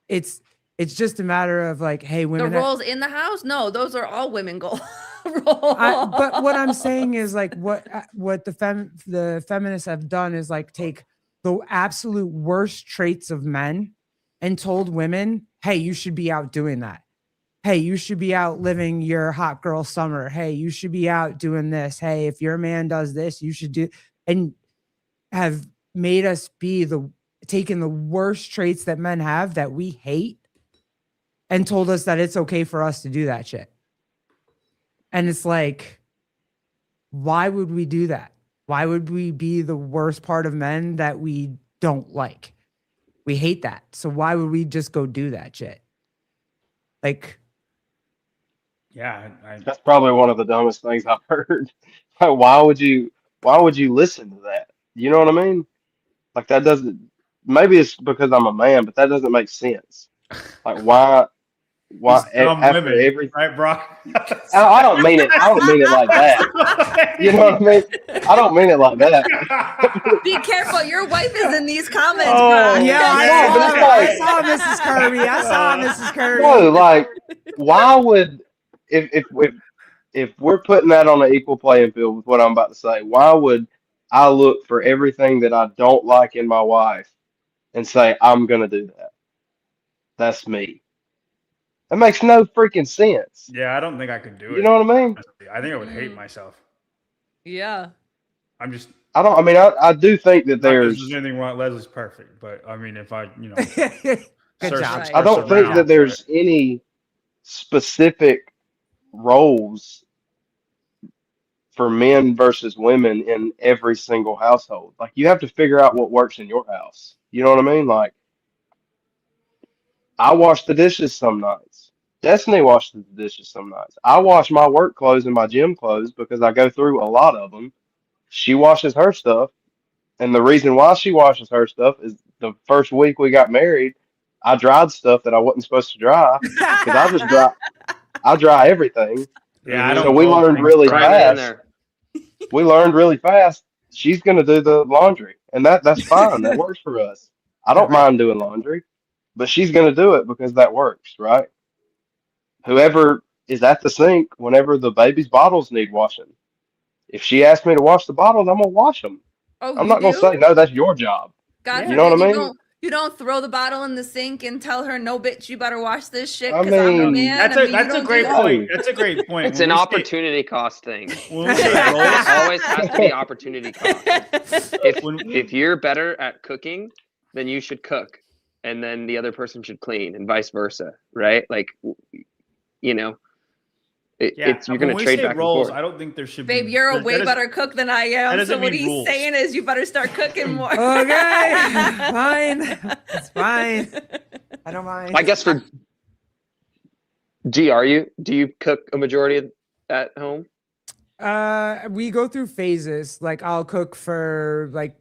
it's just a matter of like, hey, The women. roles in the house? No, those are all women goals. But what I'm saying is like what the feminists have done is like take the absolute worst traits of men and told women, hey, you should be out doing that. Hey, you should be out living your hot girl summer. Hey, you should be out doing this. Hey, if your man does this, you should do, and have made us be taking the worst traits that men have that we hate and told us that it's okay for us to do that shit. And it's like, why would we do that? Why would we be the worst part of men that we don't like? We hate that. So why would we just go do that shit? Like, Yeah, That's probably one of the dumbest things I've heard. Like, why would you listen to that? You know what I mean? Like that doesn't, maybe it's because I'm a man, but that doesn't make sense. Like why These dumb after women, every right, bro? I don't mean it like that. You know what I mean? I don't mean it like that. Be careful. Your wife is in these comments, Oh, bro. yeah, Yeah, but it's I saw Mrs. Kirby. I saw Mrs. Kirby. No, like why would if we're putting that on an equal playing field with what I'm about to say, why would I look for everything that I don't like in my wife and say, I'm going to do that. That's me. That makes no freaking sense. Yeah, I don't think I could do it. You know what I mean? honestly. I think I would hate Mm. myself. Yeah. I'm just I do think that not that there's, there's anything wrong. Leslie's perfect, but I mean, if I, Good search- job. Right. I don't search think around that for there's it. any specific roles for men versus women in every single household. Like you have to figure out what works in your house. You know what I mean? Like I wash the dishes some nights. Destiny washes the dishes some nights. I wash my work clothes and my gym clothes because I go through a lot of them. She washes her stuff. And the reason why she washes her stuff is the first week we got married, I dried stuff that I wasn't supposed to dry because I dry everything. Yeah, I Mhm. don't. So we fold learned things really right. Right in fast. there. We learned really fast. She's gonna do the laundry, and that's fine. That works for us. I don't Right. mind doing laundry, but she's gonna do it because that works, right? Whoever is at the sink whenever the baby's bottles need washing. If she asks me to wash the bottles, I'm gonna wash them. Oh, I'm you not gonna do? say no. That's your job. God You know what I forbid mean? you don't throw the bottle in the sink and tell her, no, bitch, you better wash this shit I because I'm a mean, man. That's I a mean, you that's a don't great do that. point. That's a great point. It's When an we say- opportunity cost thing. When we say roles, It always has to be opportunity cost. when- If you're better at cooking, then you should cook, and then the other person should clean, and vice versa, right? Like, you know, yeah, it's you're when gonna we trade say back and roles, forth. I don't think there should Babe, be. you're a that way is- better cook than I that am. doesn't So what mean he's rules. saying is you better start cooking more. Okay, fine. It's fine. I don't mind. I guess for do you cook a majority at home? We go through phases. Like I'll cook for like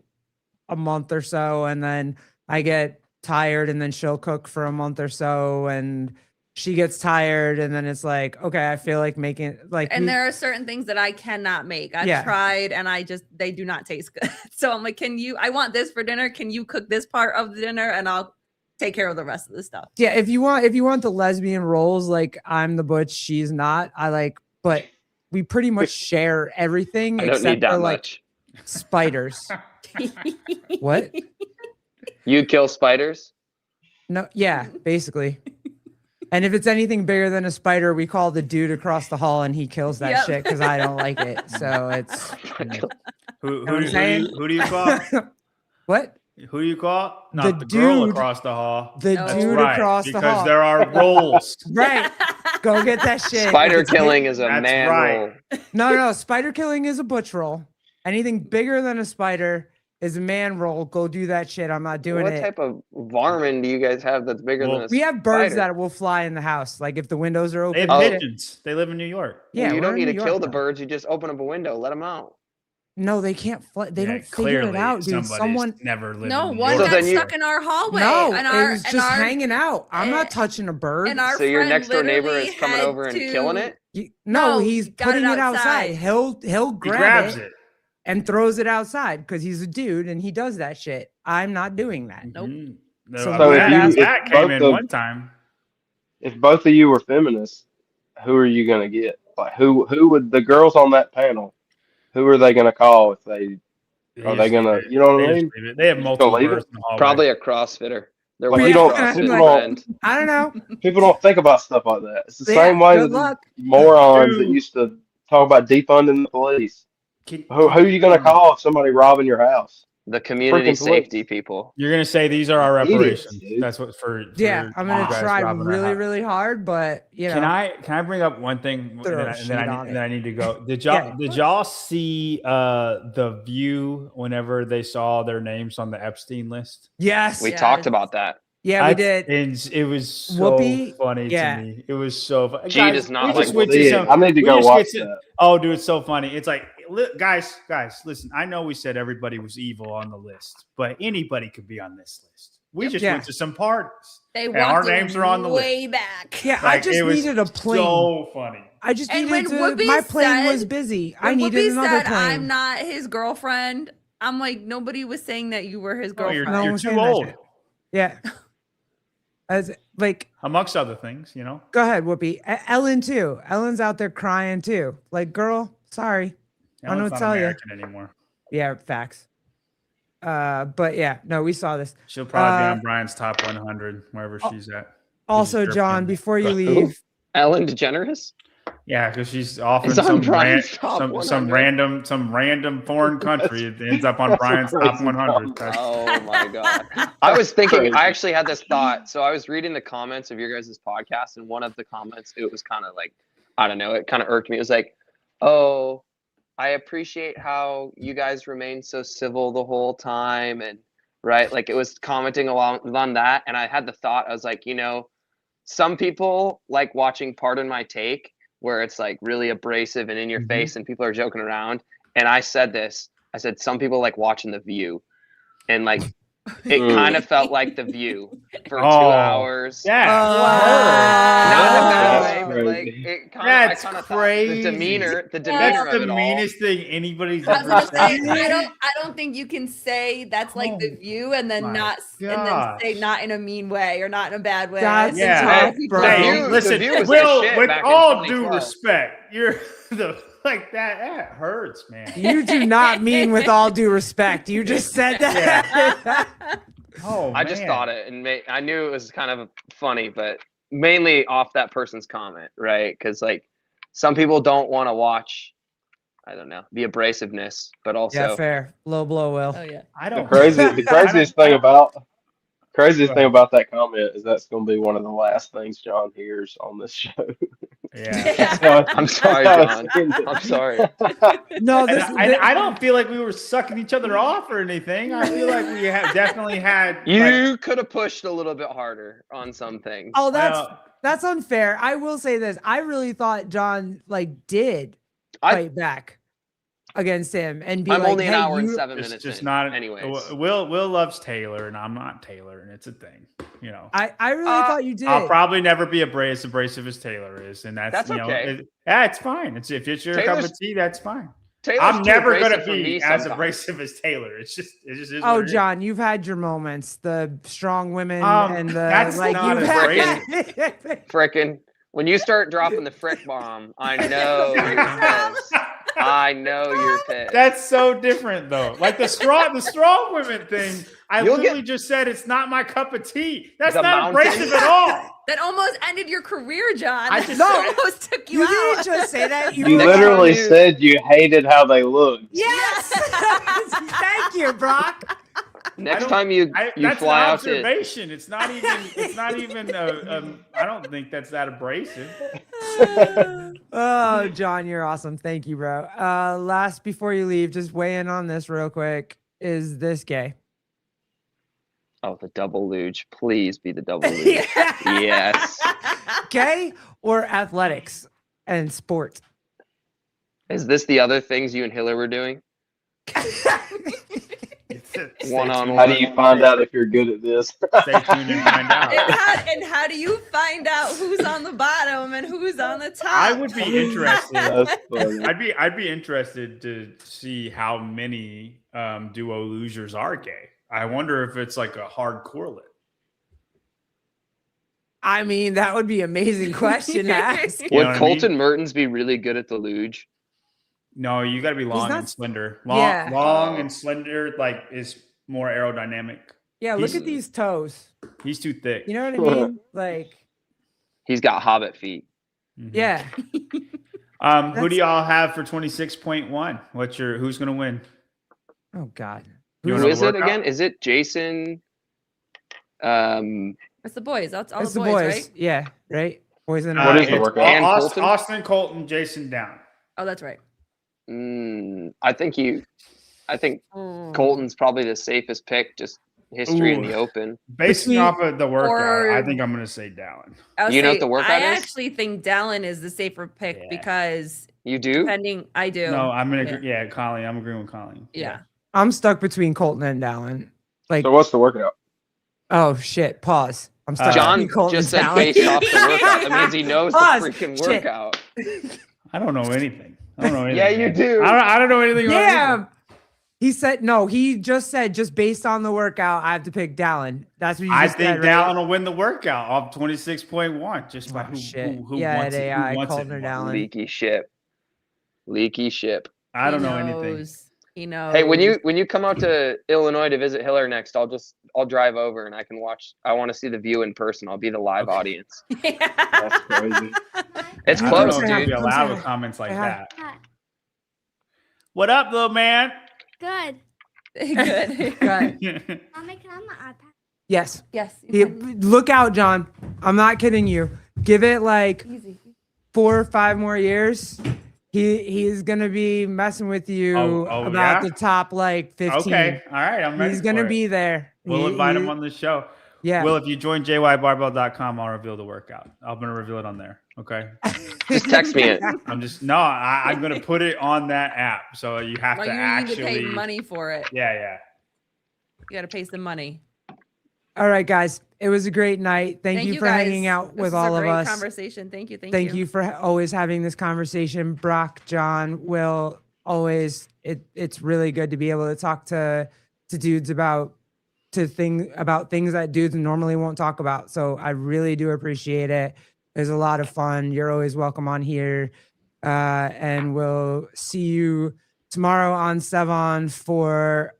a month or so, and then I get tired, and then she'll cook for a month or so, and she gets tired, and then it's like, okay, I feel like making like And we- there are certain things that I cannot make. I've Yeah. tried and they do not taste good. So I'm like, I want this for dinner. Can you cook this part of the dinner? And I'll take care of the rest of the stuff. yeah, if you want the lesbian roles, like I'm the butch, she's not. But we pretty much share everything I don't except need that for like much. spiders. What? You kill spiders? No, yeah, basically. And if it's anything bigger than a spider, we call the dude across the hall and he kills that Yep. shit because I don't like it. So it's Who, what I'm who, saying? who do you call? what? Who do you call? The Not the girl dude- across the hall. The No. That's dude right, across the because hall. there are roles. Right. Go get that shit. If Spider it's big- killing is a That's man right. role. No, spider killing is a butch roll. Anything bigger than a spider is a man roll. Go do that shit. I'm not doing What it. type of varmint do you guys have that's bigger Well, than a We have birds spider? that will fly in the house. Like if the windows are They open. have Oh. pigeons. They live in New York. Yeah, Well, you we're don't in need New to kill York the now. birds. You just open up a window, let them out. No, they can't fly. They Yeah, don't figure it clearly out, dude. somebody's Someone. never lived No, in New one York. So got then you- stuck in our hallway. No, and it was just hanging out. I'm not touching a bird. And our So your friend next door neighbor literally is coming had over and killing to- it? No, No, he's he got putting it it outside. outside. He'll He grab grabs it, it. and throws it outside because he's a dude and he does that shit. I'm not doing that. Nope. Mhm. So No, So if Matt- you- Matt if came both in of- one time. if both of you were feminists, who are you gonna get? Like who would the girls on that panel? Who are they gonna call if they are they just leave gonna? it. You know what They I just mean? leave it. They have Just multiple gonna leave birds it? in the hallway. Probably a CrossFitter. They're Like, one you don't- CrossFit people blend. I don't know. People don't think about stuff like that. It's the Yeah, same way good that luck. morons that Dude. used to talk about defunding the police. Can- Who are you gonna call if somebody robbing your house? The community Freaking police. safety people. You're gonna say these are our Idiots, reparations. dude. That's what for Yeah, for I'm you gonna guys try robbing our really, house. really hard, but you know. Can I bring up one thing and Throw then, a and sheet then, on then I it. need to go. Yeah. Did y'all see The View whenever they saw their names on the Epstein list? Yes. We Yeah. talked about that. Yeah, we did. And it was so Whoopi, funny yeah. to me. It was so funny. G does not we like just went See to it. some. I need to we go just watch get to- that. Oh, dude, it's so funny. It's like, guys, listen. I know we said everybody was evil on the list, but anybody could be on this list. We just Yeah. went to some parties. They And our walked names are on the list. way back. Yeah, I Like, just it was needed a plane. So funny. I just And needed when to. Whoopi My plane was said- busy. I When needed Whoopi another said, plane. I'm not his girlfriend. I'm like, nobody was saying that you were his Oh, you're, girlfriend. No you're one's too saying that old, shit. Yeah. As like, amongst other things. You know. go ahead, Whoopi. Ellen too. Ellen's out there crying too. Like, girl, sorry. I don't know Ellen's what not to tell ya. American anymore. Yeah, facts. But yeah, no, we saw this. She'll probably be Uh, on Brian's top 100 wherever she's at. Also, She's John, European. before you Who? leave, Ellen DeGeneres? Yeah, because she's off in It's on some Brian's top some 100. random foreign country. It ends up on That's Brian's top crazy 100. comment. Oh my god. I was thinking Crazy. I actually had this thought. So I was reading the comments of your guys' podcast, and one of the comments, it was kind of like, I don't know, it kind of irked me. It was like, oh, I appreciate how you guys remain so civil the whole time, and right, like it was commenting along on that, and I had the thought, I was like, some people like watching Pardon My Take, where it's like really abrasive and in your face and people are joking around. And I said some people like watching The View, and like it kind of felt like The View for 2 hours. Yeah. Not in a bad That's way, but like crazy. it That's kind of crazy. the demeanor That's of the it all. meanest thing anybody's I was ever gonna say, said. I don't think you can say that's like The Oh View and then my and then gosh. say not in a mean way or not in a bad way. That's I think Yeah. a lot tough, of people bro. Hey, The listen, View was the Will, shit with back in all due 2012. respect, you're like that hurts, man. you do not mean with all due respect. You just said that. Oh, I just man. thought it, and I knew it was kind of funny, but mainly off that person's comment, right? Because like some people don't want to watch, I don't know, the abrasiveness, but also Yeah, fair. Low blow, Will. Oh yeah. I The don't. craziest I thing don't- about Go ahead. that comment is that's going to be one of the last things John hears on this show. Yeah. So, I'm sorry, John. I'm sorry. No, And this. I don't feel like we were sucking each other off or anything. I feel like we have definitely had. like, You could have pushed a little bit harder on some things. Oh, well, that's unfair. I will say this. I really thought John did I- fight back against him and be I'm like, only an hey, hour and you- 7 it's minutes just in. not. Anyways, Will loves Taylor, and I'm not Taylor, and it's a thing. I really thought you did. I'll probably never be abrasive as Taylor is, and that's okay. Yeah, it's fine. If it's your cup Taylor's- of tea, that's fine. Taylor's I'm too never abrasive gonna for me be as sometimes. abrasive as Taylor. It just is. Oh, what it is. John, you've had your moments. The strong women Um, and the that's not you've had- Frickin', when you start dropping the frick bomb, I know you're pissed. I know you're pissed. That's so different though. Like the strong women thing. I You'll literally just said it's not my cup of tea. That's The not mountain. abrasive at all. That almost ended your career, John. I just That said- almost took you, You out. didn't just say that. you were- literally you- said you hated how they looked. Yes. Thank you, Brock. Next time you That's fly an out to observation. It's not even. It's not even. I don't think that's that abrasive. Oh, John, you're awesome. Thank you, bro. Last before you leave, just weigh in on this real quick. Is this gay? oh, the double luge. Please be the double luge. Yes. Gay or athletics and sports? Is this the other things you and Hiller were doing? One-on-one. How do you find out if you're good at this? Stay tuned and find out. And how do you find out who's on the bottom and who's on the top? I would be interested. That's funny. I'd be interested to see how many duo losers are gay. I wonder if it's like a hard correlate. I mean, that would be an amazing question to ask. You know Would what I Colton mean? Mertens be really good at the luge? No, you got to be long not and s- slender. Yeah. Long and slender, like is more aerodynamic. Yeah, look He's- at these toes. He's too thick. You know what I mean? Like, He's got hobbit feet. Mhm. yeah. Who do y'all have for 26.1? Who's gonna win? Oh God. You Who wanna is it work again? out? Is it Jason? It's the boys. That's all It's the the boys, boys. right? Yeah. Right. Boys and What is the it's workout? And Austin, Colton, Jason Down. Oh, that's right. I think Colton's probably the safest pick. Just history in Ooh. the open. Basing Between- off of the workout, I or- think I'm gonna say Dallin. I would You know what say, the workout I is? actually think Dallin is the safer pick Yeah. because You do? depending, I do. No, I'm gonna. Yeah. Yeah, Colleen. I'm agreeing with Colleen. Yeah. I'm stuck between Colton and Dallin. Like, So what's the workout? oh shit. Pause. I'm stuck John between Colton just and said Dallin. based off the workout. That means he knows the Pause. freaking Shit. workout. I don't know anything. I don't know anything. Yeah, you do. I don't know anything. about Yeah. anything. He said no. He just said just based on the workout, I have to pick Dallin. That's what you I just think said, right? Dallin will win the workout off 26.1 just by Oh, who, shit. who Yeah, wants at it. Who AI wants called it her more. Dallin. Leaky ship. Leaky ship. I don't He know anything. knows. He knows. Hey, when you come out to Illinois to visit Hiller next, I'll drive over and I can watch. I want to see the view in person. I'll be the live Okay. audience. That's crazy. It's I close, don't know if dude. you'd be allowed with comments like Say hi. that. What up, little man? Good. Good. Good. Mommy, can I have my iPad? Yes. Yes. He- look out, John. I'm not kidding you. Give it like Easy. 4 or 5 more years. He's gonna be messing with you Oh, about yeah? the top like 15. Okay, all right, I'm ready. He's gonna for it. be there. We'll invite him on the show. Yeah. Will, if you join jybarbell.com, I'll reveal the workout. I'm gonna reveal it on there. Okay. Just text me it. I'm gonna put it on that app. So you have Well, to you need actually to pay money for it. Yeah. You got to pay some money. All right, guys. It was a great night. Thank you for guys. hanging out This with was all a of great us. Conversation. Thank you. Thank you for always having this conversation. Brock, John, Will, always it's really good to be able to talk to dudes about things that dudes normally won't talk about. So I really do appreciate it. It was a lot of fun. You're always welcome on here. And we'll see you tomorrow on Sevon for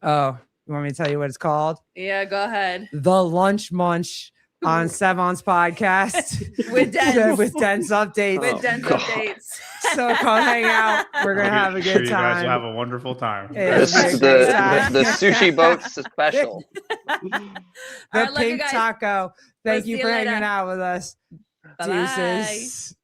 you want me to tell you what it's called? Yeah, go ahead. The Lunch Munch on Sevon's podcast With Dense. with Dense updates. With Oh, dense God. updates. So come hang out. We're gonna have a Sure good you guys will have time. a wonderful time. Yeah. This It'll be is a great time. the sushi boat special. All The right, love you pink guys. taco. Thank see you you for later. hanging out with us. Bye-bye. Deuces.